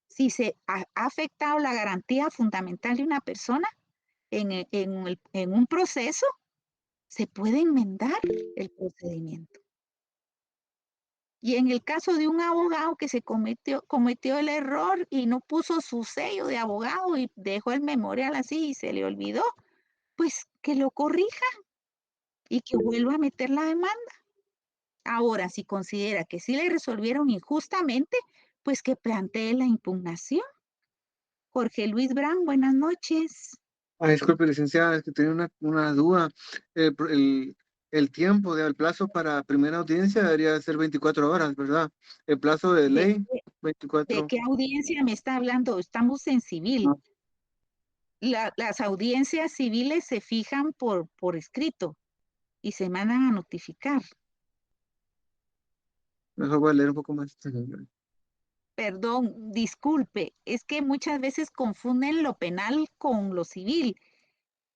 Si se ha afectado la garantía fundamental de una persona en un proceso, se puede enmendar el procedimiento. Y en el caso de un abogado que se cometió el error y no puso su sello de abogado y dejó el memorial así y se le olvidó, pues que lo corrija y que vuelva a meter la demanda. Ahora, si considera que sí le resolvieron injustamente, pues que plantee la impugnación. Jorge Luis Brand, buenas noches. Disculpe, licenciada, es que tenía una duda. El tiempo, el plazo para primera audiencia debería ser 24 horas, ¿verdad? El plazo de ley, ¿De 24. qué audiencia me está hablando? Estamos en civil. No. Las audiencias civiles se fijan por escrito y se mandan a notificar. Mejor voy a leer un poco más. Perdón, disculpe, es que muchas veces confunden lo penal con lo civil.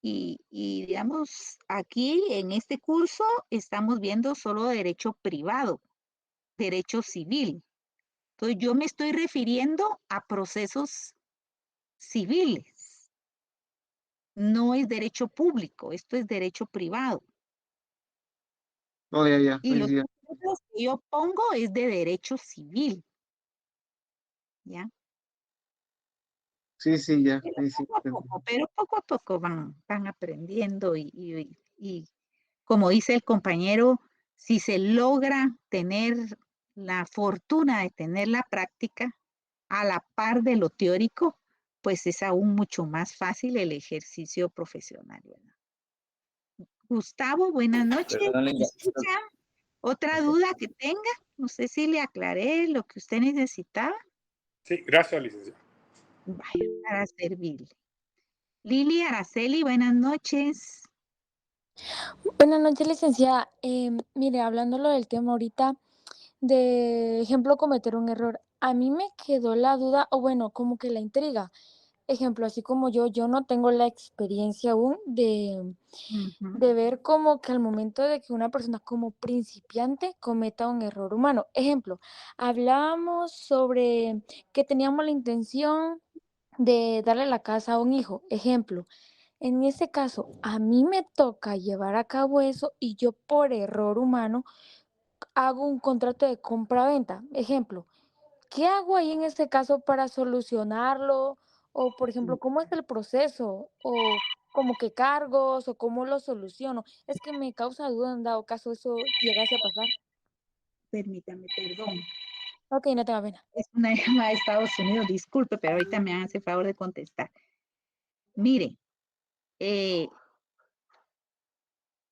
Y digamos, aquí en este curso estamos viendo solo derecho privado, derecho civil. Entonces yo me estoy refiriendo a procesos civiles. No es derecho público, esto es derecho privado. Oh, ya. Y los Ya. procesos que yo pongo es de derecho civil. ¿Ya? Sí, ya. Pero poco a poco van aprendiendo y como dice el compañero, si se logra tener la fortuna de tener la práctica a la par de lo teórico, pues es aún mucho más fácil el ejercicio profesional, ¿verdad? Gustavo, buenas noches. ¿Me escucha? ¿Otra duda que tenga? No sé si le aclaré lo que usted necesitaba. Sí, gracias, licenciada. Vaya, para servirle. Lili Araceli, buenas noches. Buenas noches, licenciada. Mire, hablándolo del tema ahorita, de ejemplo, cometer un error, a mí me quedó la duda, o bueno, como que la intriga. Ejemplo, así como yo no tengo la experiencia aún de ver como que al momento de que una persona como principiante cometa un error humano. Ejemplo, hablábamos sobre que teníamos la intención de darle la casa a un hijo. Ejemplo, en ese caso, a mí me toca llevar a cabo eso y yo por error humano hago un contrato de compra-venta. Ejemplo, ¿qué hago ahí en este caso para solucionarlo? O, por ejemplo, ¿cómo es el proceso? O como que cargos o cómo lo soluciono. Es que me causa duda en dado caso eso llegase a pasar. Permítame, perdón. Ok, no tenga pena. Es una llamada de Estados Unidos, disculpe, pero ahorita me hace favor de contestar. Mire,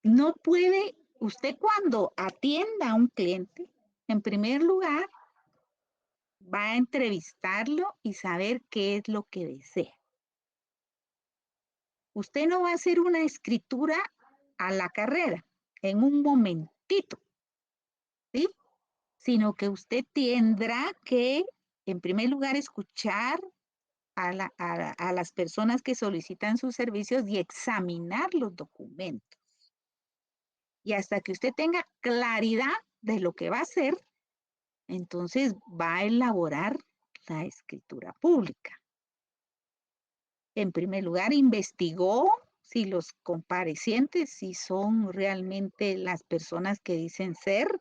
no puede, usted cuando atienda a un cliente, en primer lugar, va a entrevistarlo y saber qué es lo que desea. Usted no va a hacer una escritura a la carrera en un momentito, ¿sí? Sino que usted tendrá que, en primer lugar, escuchar a las personas que solicitan sus servicios y examinar los documentos. Y hasta que usted tenga claridad de lo que va a hacer, entonces va a elaborar la escritura pública. En primer lugar, investigó si los comparecientes, si son realmente las personas que dicen ser,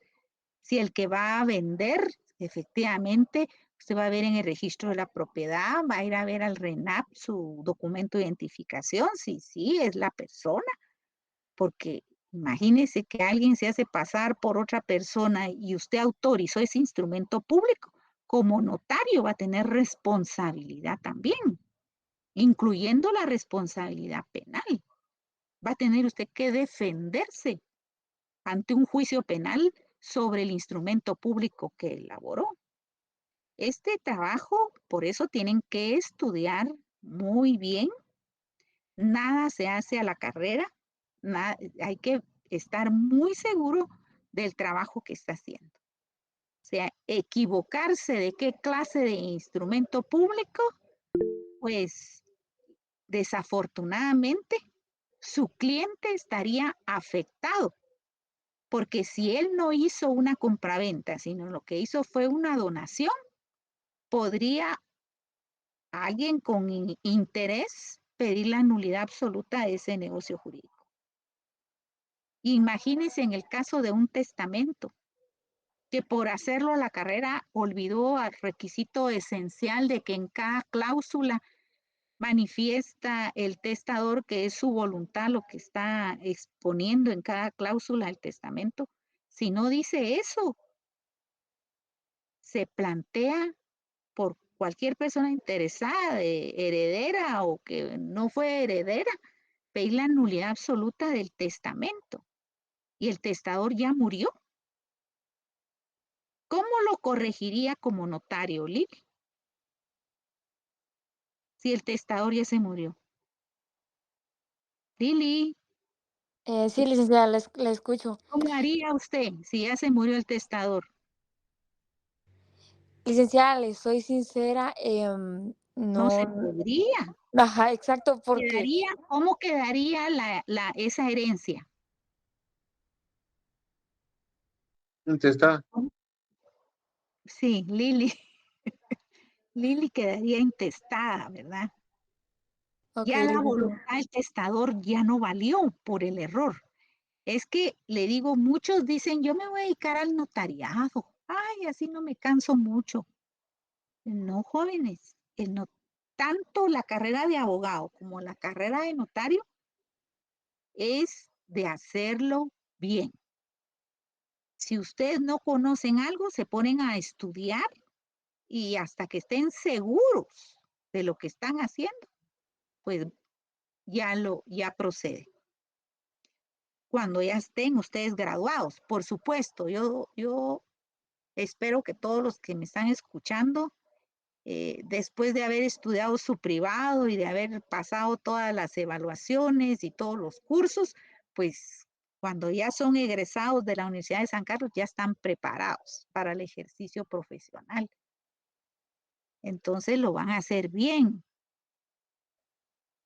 si el que va a vender, efectivamente, usted va a ver en el registro de la propiedad, va a ir a ver al RENAP su documento de identificación, si sí es la persona, porque imagínese que alguien se hace pasar por otra persona y usted autorizó ese instrumento público. Como notario va a tener responsabilidad también, incluyendo la responsabilidad penal. va a tener usted que defenderse ante un juicio penal sobre el instrumento público que elaboró. Este trabajo, por eso tienen que estudiar muy bien. Nada se hace a la carrera. Hay que estar muy seguro del trabajo que está haciendo. O sea, equivocarse de qué clase de instrumento público, pues desafortunadamente su cliente estaría afectado, porque si él no hizo una compraventa, sino lo que hizo fue una donación, podría alguien con interés pedir la nulidad absoluta de ese negocio jurídico. Imagínense en el caso de un testamento, que por hacerlo a la carrera olvidó al requisito esencial de que en cada cláusula manifiesta el testador que es su voluntad lo que está exponiendo en cada cláusula del testamento. Si no dice eso, se plantea por cualquier persona interesada, heredera o que no fue heredera, pedir la nulidad absoluta del testamento. Y el testador ya murió. ¿Cómo lo corregiría como notario, Lili? Si el testador ya se murió. Lili. Sí, licenciada, la escucho. ¿Cómo haría usted si ya se murió el testador? Licenciada, le soy sincera, No se no. podría. Ajá, exacto, porque ¿Cómo quedaría esa herencia? Intestada. Sí, Lili. Lili quedaría intestada, ¿verdad? Ya la voluntad del testador ya no valió por el error. Es que le digo, muchos dicen, yo me voy a dedicar al notariado. Ay, así no me canso mucho. No, jóvenes, tanto la carrera de abogado como la carrera de notario es de hacerlo bien. Si ustedes no conocen algo, se ponen a estudiar y hasta que estén seguros de lo que están haciendo, pues ya procede. Cuando ya estén ustedes graduados, por supuesto, yo espero que todos los que me están escuchando, después de haber estudiado su privado y de haber pasado todas las evaluaciones y todos los cursos, pues cuando ya son egresados de la Universidad de San Carlos, ya están preparados para el ejercicio profesional. Entonces lo van a hacer bien,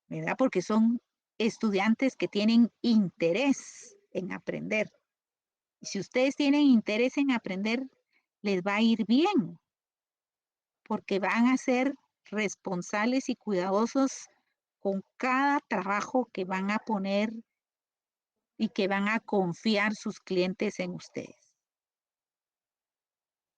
¿verdad? Porque son estudiantes que tienen interés en aprender. Y si ustedes tienen interés en aprender, les va a ir bien, porque van a ser responsables y cuidadosos con cada trabajo que van a poner y que van a confiar sus clientes en ustedes.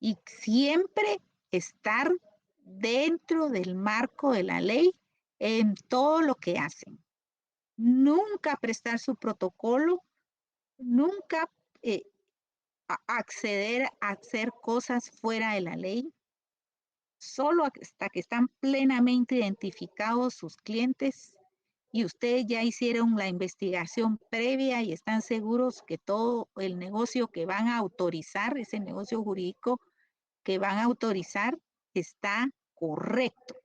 Y siempre estar dentro del marco de la ley en todo lo que hacen. Nunca prestar su protocolo, nunca acceder a hacer cosas fuera de la ley, solo hasta que están plenamente identificados sus clientes y ustedes ya hicieron la investigación previa y están seguros que todo el negocio que van a autorizar, ese negocio jurídico que van a autorizar, está correcto.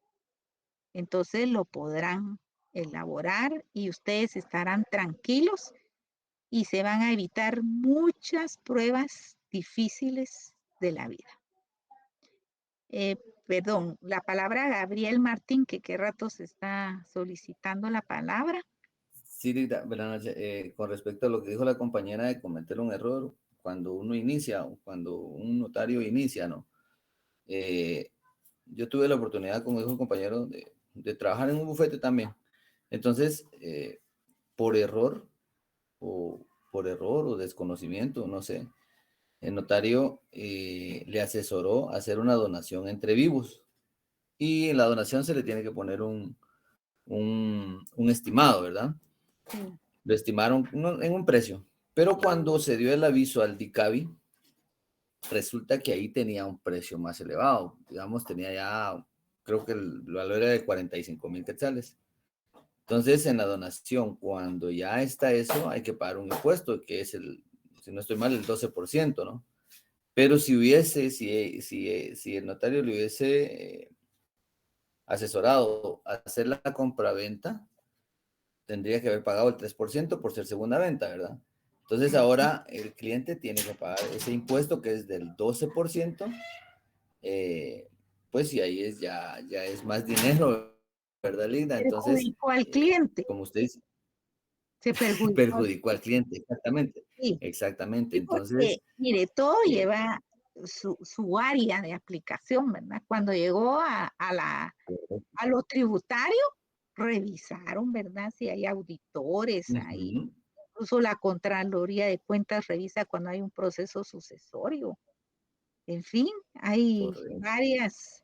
Entonces lo podrán elaborar y ustedes estarán tranquilos y se van a evitar muchas pruebas difíciles de la vida. Perdón, la palabra Gabriel Martín, que qué rato se está solicitando la palabra. Sí, buenas noches. Con respecto a lo que dijo la compañera de cometer un error, cuando uno inicia, o cuando un notario inicia, ¿no? Yo tuve la oportunidad, como dijo el compañero, de trabajar en un bufete también. Entonces, por error o desconocimiento, no sé, el notario le asesoró a hacer una donación entre vivos. Y en la donación se le tiene que poner un estimado, ¿verdad? Sí. Lo estimaron en un precio. Pero cuando se dio el aviso al DICABI, resulta que ahí tenía un precio más elevado. Digamos, tenía ya, creo que el valor era de 45,000 quetzales. Entonces, en la donación, cuando ya está eso, hay que pagar un impuesto, que es si no estoy mal, el 12%, ¿no? Pero si el notario le hubiese asesorado a hacer la compraventa, tendría que haber pagado el 3% por ser segunda venta, ¿verdad? Entonces ahora el cliente tiene que pagar ese impuesto que es del 12%, pues y ahí ya es más dinero, ¿verdad, Linda? Entonces, Perjudicó al cliente. como usted dice, Se perjudicó al cliente, exactamente. Sí. Exactamente. Sí, porque, Entonces, mire, todo lleva su área de aplicación, ¿verdad? Cuando llegó a lo tributario, revisaron, ¿verdad? Si hay auditores, hay incluso la Contraloría de Cuentas revisa cuando hay un proceso sucesorio. En fin, hay varias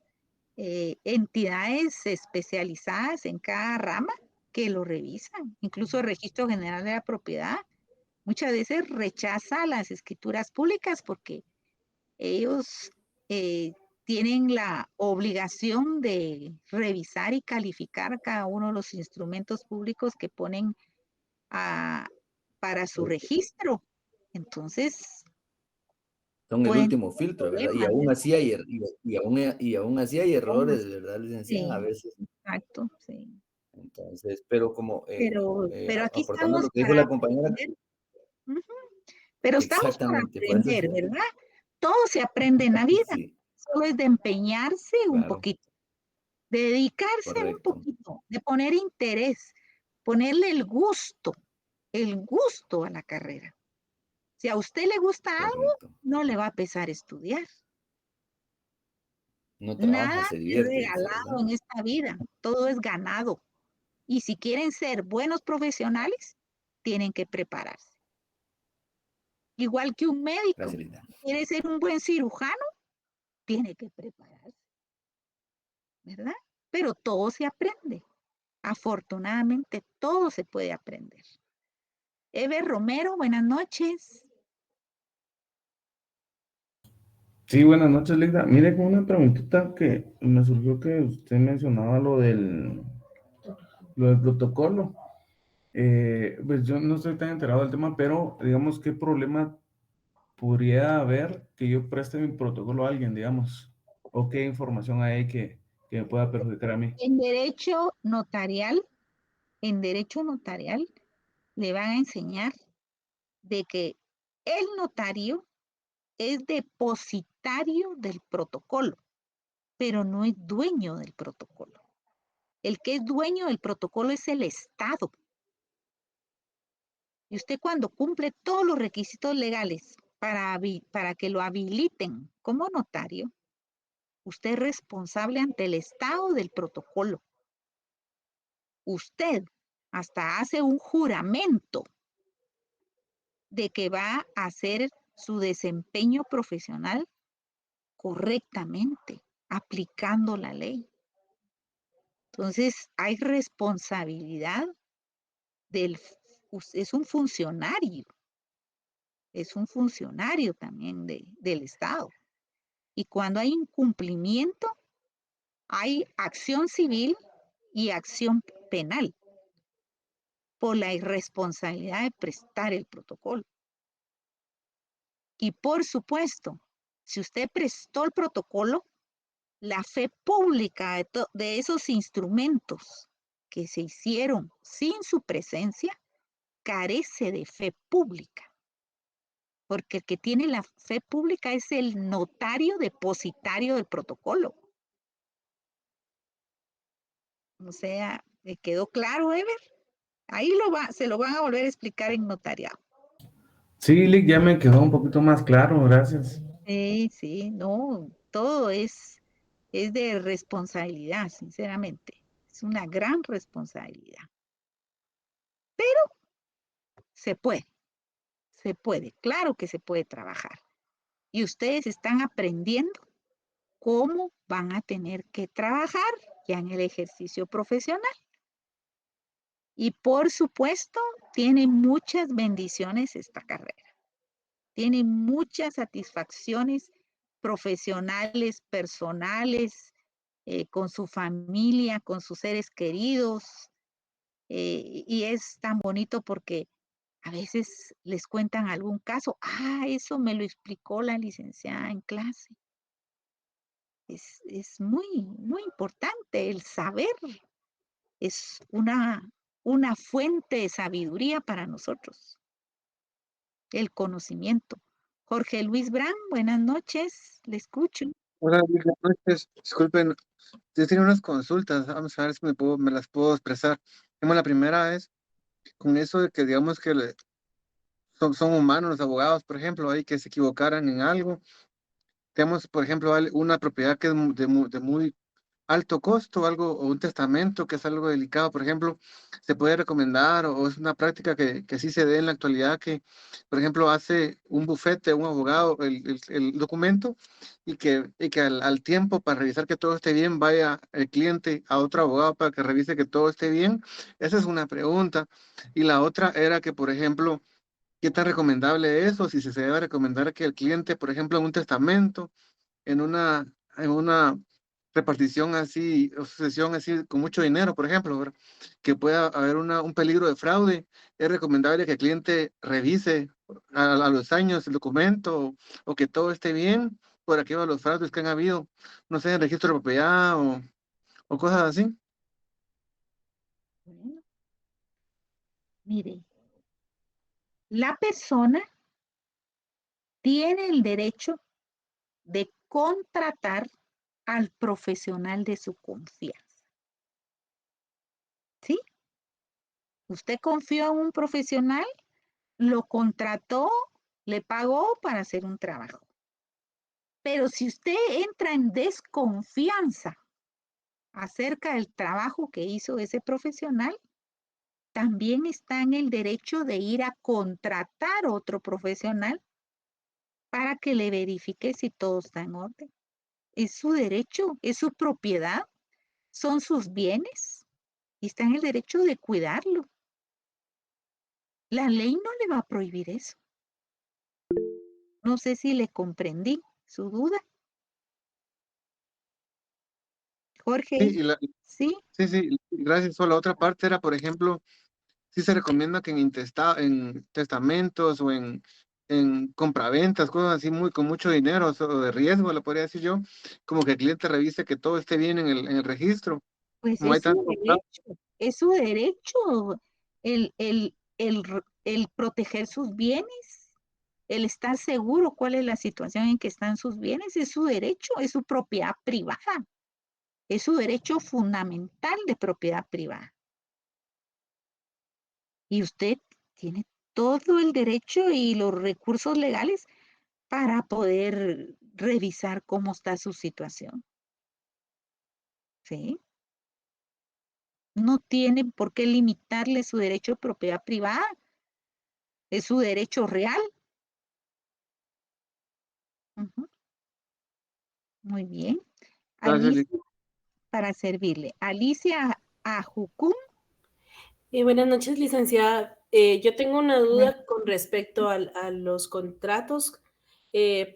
entidades especializadas en cada rama que lo revisan. Incluso el Registro General de la Propiedad muchas veces rechaza las escrituras públicas porque ellos tienen la obligación de revisar y calificar cada uno de los instrumentos públicos que ponen para su registro. Entonces, son el pueden último tener filtro, ¿verdad? Y problemas, aún ¿verdad? así hay, y aún así hay Aún errores, así, ¿verdad, licenciada? A sí, veces. exacto, sí. Entonces, pero como Pero aquí aportando estamos lo que dijo para la compañera, aprender. Ujú. Pero estamos para exactamente, por eso aprender, ¿verdad? Todo se aprende en la vida. sí, Solo es de empeñarse un claro, poquito, de dedicarse un correcto, poquito, de poner interés, ponerle el gusto a la carrera. Si a usted le gusta algo, correcto. no le va a pesar estudiar. No trabaja, Nada se es divierte, dice, ¿verdad? regalado en esta vida, todo es ganado. Y si quieren ser buenos profesionales, tienen que prepararse. Igual que un médico, Gracias, Linda. quiere ser un buen cirujano, tiene que prepararse, ¿verdad? Pero todo se aprende. Afortunadamente, todo se puede aprender. Ever Romero, buenas noches. Sí, buenas noches, Linda. Mire, con una preguntita que me surgió que usted mencionaba lo del protocolo. Pues yo no estoy tan enterado del tema, pero digamos, ¿qué problema podría haber que yo preste mi protocolo a alguien, digamos? ¿O qué información hay que me pueda perjudicar a mí? En derecho notarial, le van a enseñar de que el notario es depositario del protocolo, pero no es dueño del protocolo. El que es dueño del protocolo es el Estado. Y usted cuando cumple todos los requisitos legales para que lo habiliten como notario, usted es responsable ante el Estado del protocolo. Usted hasta hace un juramento de que va a hacer su desempeño profesional correctamente, aplicando la ley. Entonces, hay responsabilidad es un funcionario también del Estado. Y cuando hay incumplimiento, hay acción civil y acción penal por la irresponsabilidad de prestar el protocolo. Y por supuesto, si usted prestó el protocolo, la fe pública de esos instrumentos que se hicieron sin su presencia carece de fe pública, porque el que tiene la fe pública es el notario depositario del protocolo. O sea, ¿le quedó claro, Ever? Ahí se lo van a volver a explicar en notariado. Sí, Lick, ya me quedó un poquito más claro, gracias. Sí, no, todo es de responsabilidad, sinceramente. Es una gran responsabilidad. Pero se puede, claro que se puede trabajar. Y ustedes están aprendiendo cómo van a tener que trabajar ya en el ejercicio profesional. Y por supuesto, tiene muchas bendiciones esta carrera. Tiene muchas satisfacciones profesionales, personales, con su familia, con sus seres queridos. Y es tan bonito porque a veces les cuentan algún caso. Ah, eso me lo explicó la licenciada en clase. Es muy, muy importante el saber. Es una fuente de sabiduría para nosotros, el conocimiento. Jorge Luis Brand, buenas noches, le escucho. Hola, buenas noches. Disculpen, yo tenía unas consultas. Vamos a ver si me las puedo expresar. Como la primera es con eso de que digamos que son humanos los abogados, por ejemplo, hay que se equivocaran en algo. Tenemos, por ejemplo, una propiedad que es de muy alto costo, algo, o un testamento que es algo delicado, por ejemplo, se puede recomendar, o es una práctica que sí se dé en la actualidad, que, por ejemplo, hace un bufete, un abogado, el documento, y que al tiempo, para revisar que todo esté bien, vaya el cliente a otro abogado para que revise que todo esté bien. Esa es una pregunta. Y la otra era que, por ejemplo, ¿qué tan recomendable es, o si se debe recomendar que el cliente, por ejemplo, en un testamento, en una repartición así, o sucesión así, con mucho dinero, por ejemplo, ¿verdad? Que pueda haber un peligro de fraude, es recomendable que el cliente revise a los años el documento, o que todo esté bien por aquellos los fraudes que han habido, no sé, en registro de propiedad o cosas así. Bueno, mire, la persona tiene el derecho de contratar al profesional de su confianza. ¿Sí? Usted confió en un profesional, lo contrató, le pagó para hacer un trabajo. Pero si usted entra en desconfianza acerca del trabajo que hizo ese profesional, también está en el derecho de ir a contratar otro profesional para que le verifique si todo está en orden. Es su derecho, es su propiedad, son sus bienes y está en el derecho de cuidarlo. La ley no le va a prohibir eso. No sé si le comprendí su duda. Jorge, Sí, ¿sí? sí, gracias. O la otra parte era, por ejemplo, sí se recomienda que en testamentos o en compraventas, cosas así con mucho dinero, o de riesgo, lo podría decir yo, como que el cliente revise que todo esté bien en el registro. Pues Como hay es su tanto fraude. derecho, es su derecho el proteger sus bienes, el estar seguro cuál es la situación en que están sus bienes, es su derecho, es su propiedad privada, es su derecho fundamental de propiedad privada. Y usted tiene todo el derecho y los recursos legales para poder revisar cómo está su situación. ¿Sí? No tiene por qué limitarle su derecho de propiedad privada. Es su derecho real. Ujú. Muy bien. Gracias, Alicia, para servirle. Alicia Ajucum. Buenas noches, licenciada. Yo tengo una duda con respecto a los contratos,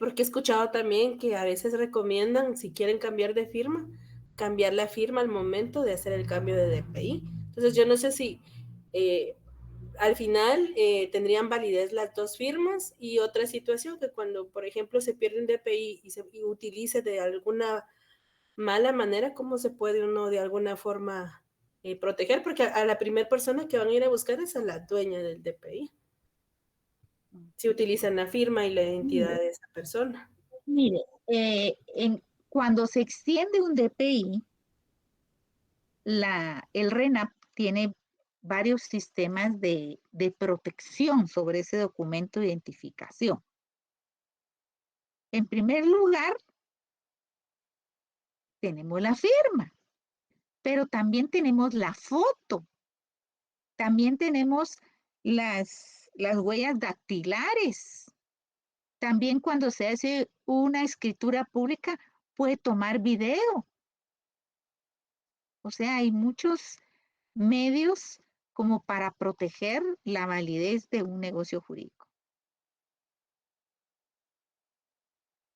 porque he escuchado también que a veces recomiendan, si quieren cambiar de firma, cambiar la firma al momento de hacer el cambio de DPI. Entonces, yo no sé si al final tendrían validez las dos firmas, y otra situación que cuando, por ejemplo, se pierde un DPI y utilice de alguna mala manera, ¿cómo se puede uno de alguna forma proteger? Porque a la primera persona que van a ir a buscar es a la dueña del DPI, si utilizan la firma y la identidad de esa persona. Mire, cuando se extiende un DPI, el RENAP tiene varios sistemas de protección sobre ese documento de identificación. En primer lugar, tenemos la firma, pero también tenemos la foto, también tenemos las huellas dactilares. También cuando se hace una escritura pública, puede tomar video. O sea, hay muchos medios como para proteger la validez de un negocio jurídico.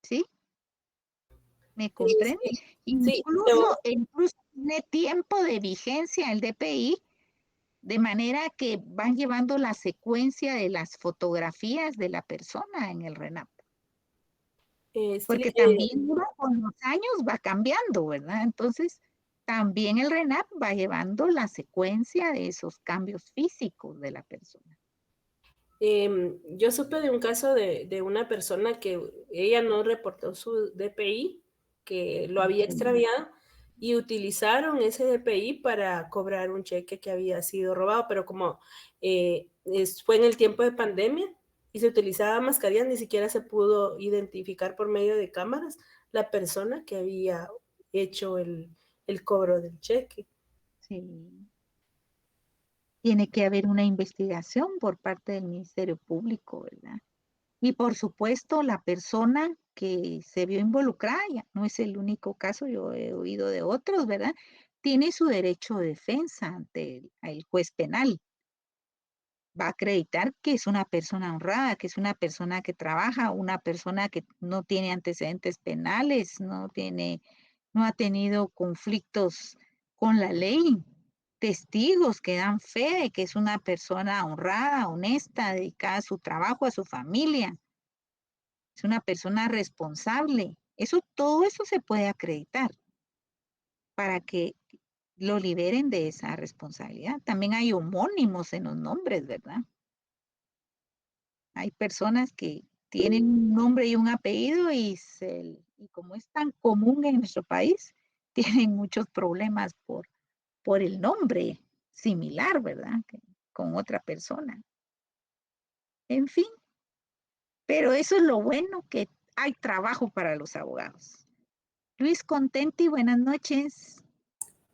¿Sí? ¿Me comprende? Sí, Incluso tiene tiempo de vigencia el DPI De manera que van llevando la secuencia de las fotografías de la persona en el RENAP. Porque también uno con los años va cambiando, ¿verdad? Entonces, también el RENAP va llevando la secuencia de esos cambios físicos de la persona. Yo supe de un caso de una persona que ella no reportó su DPI, que lo había extraviado, y utilizaron ese DPI para cobrar un cheque que había sido robado, pero como fue en el tiempo de pandemia y se utilizaba mascarilla, ni siquiera se pudo identificar por medio de cámaras la persona que había hecho el cobro del cheque. Sí. Tiene que haber una investigación por parte del Ministerio Público, ¿verdad? Y por supuesto, la persona que se vio involucrada, ya no es el único caso, yo he oído de otros, ¿verdad? Tiene su derecho de defensa ante el juez penal. Va a acreditar que es una persona honrada, que es una persona que trabaja, una persona que no tiene antecedentes penales, no ha tenido conflictos con la ley, testigos que dan fe de que es una persona honrada, honesta, dedicada a su trabajo, a su familia. Es una persona responsable. Todo eso se puede acreditar para que lo liberen de esa responsabilidad. También hay homónimos en los nombres, ¿verdad? Hay personas que tienen un nombre y un apellido y como es tan común en nuestro país, tienen muchos problemas por el nombre similar, ¿verdad? Con otra persona. En fin, pero eso es lo bueno, que hay trabajo para los abogados. Luis Contenti, buenas noches.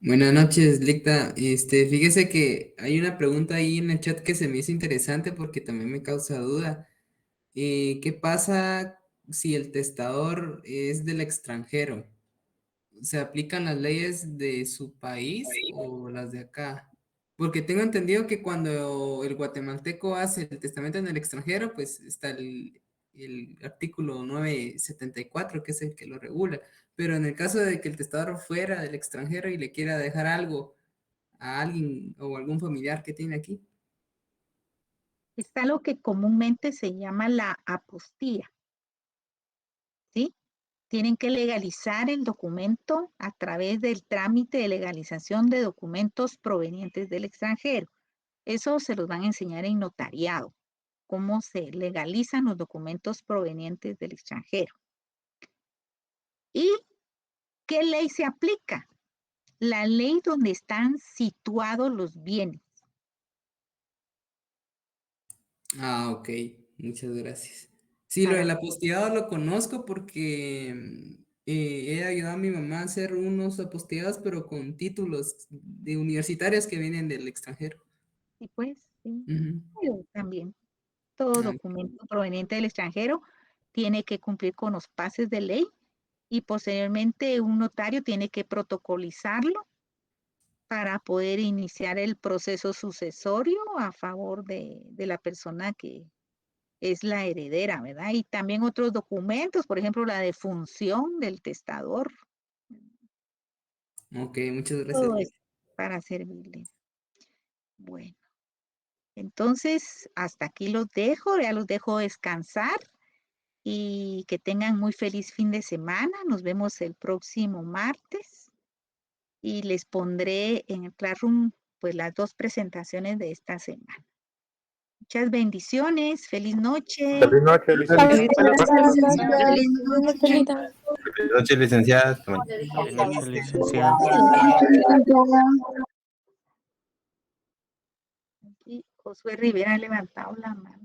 Buenas noches, Licta. Fíjese que hay una pregunta ahí en el chat que se me hizo interesante porque también me causa duda. ¿Qué pasa si el testador es del extranjero? ¿Se aplican las leyes de su país o las de acá? Porque tengo entendido que cuando el guatemalteco hace el testamento en el extranjero, pues está el artículo 974, que es el que lo regula. Pero en el caso de que el testador fuera del extranjero y le quiera dejar algo a alguien o algún familiar que tiene aquí. Está lo que comúnmente se llama la apostilla, ¿sí? Tienen que legalizar el documento a través del trámite de legalización de documentos provenientes del extranjero. Eso se los van a enseñar en notariado, cómo se legalizan los documentos provenientes del extranjero. ¿Y qué ley se aplica? La ley donde están situados los bienes. Ah, ok. Muchas gracias. Sí, lo del apostillado lo conozco porque he ayudado a mi mamá a hacer unos apostillados, pero con títulos de universitarios que vienen del extranjero. Sí, pues, sí. Ujú. Yo también. Todo documento proveniente del extranjero tiene que cumplir con los pases de ley y posteriormente un notario tiene que protocolizarlo para poder iniciar el proceso sucesorio a favor de la persona que es la heredera, ¿verdad? Y también otros documentos, por ejemplo, la defunción del testador. Ok, muchas gracias. Todo es para servirles. Bueno, entonces hasta aquí los dejo, ya los dejo descansar y que tengan muy feliz fin de semana. Nos vemos el próximo martes y les pondré en el Classroom pues las 2 presentaciones de esta semana. Muchas bendiciones, feliz noche. Feliz noche, licenciada. Feliz noche. Feliz noche, licenciada. Buenas noches, licenciada. Aquí Josué Rivera ha levantado la mano.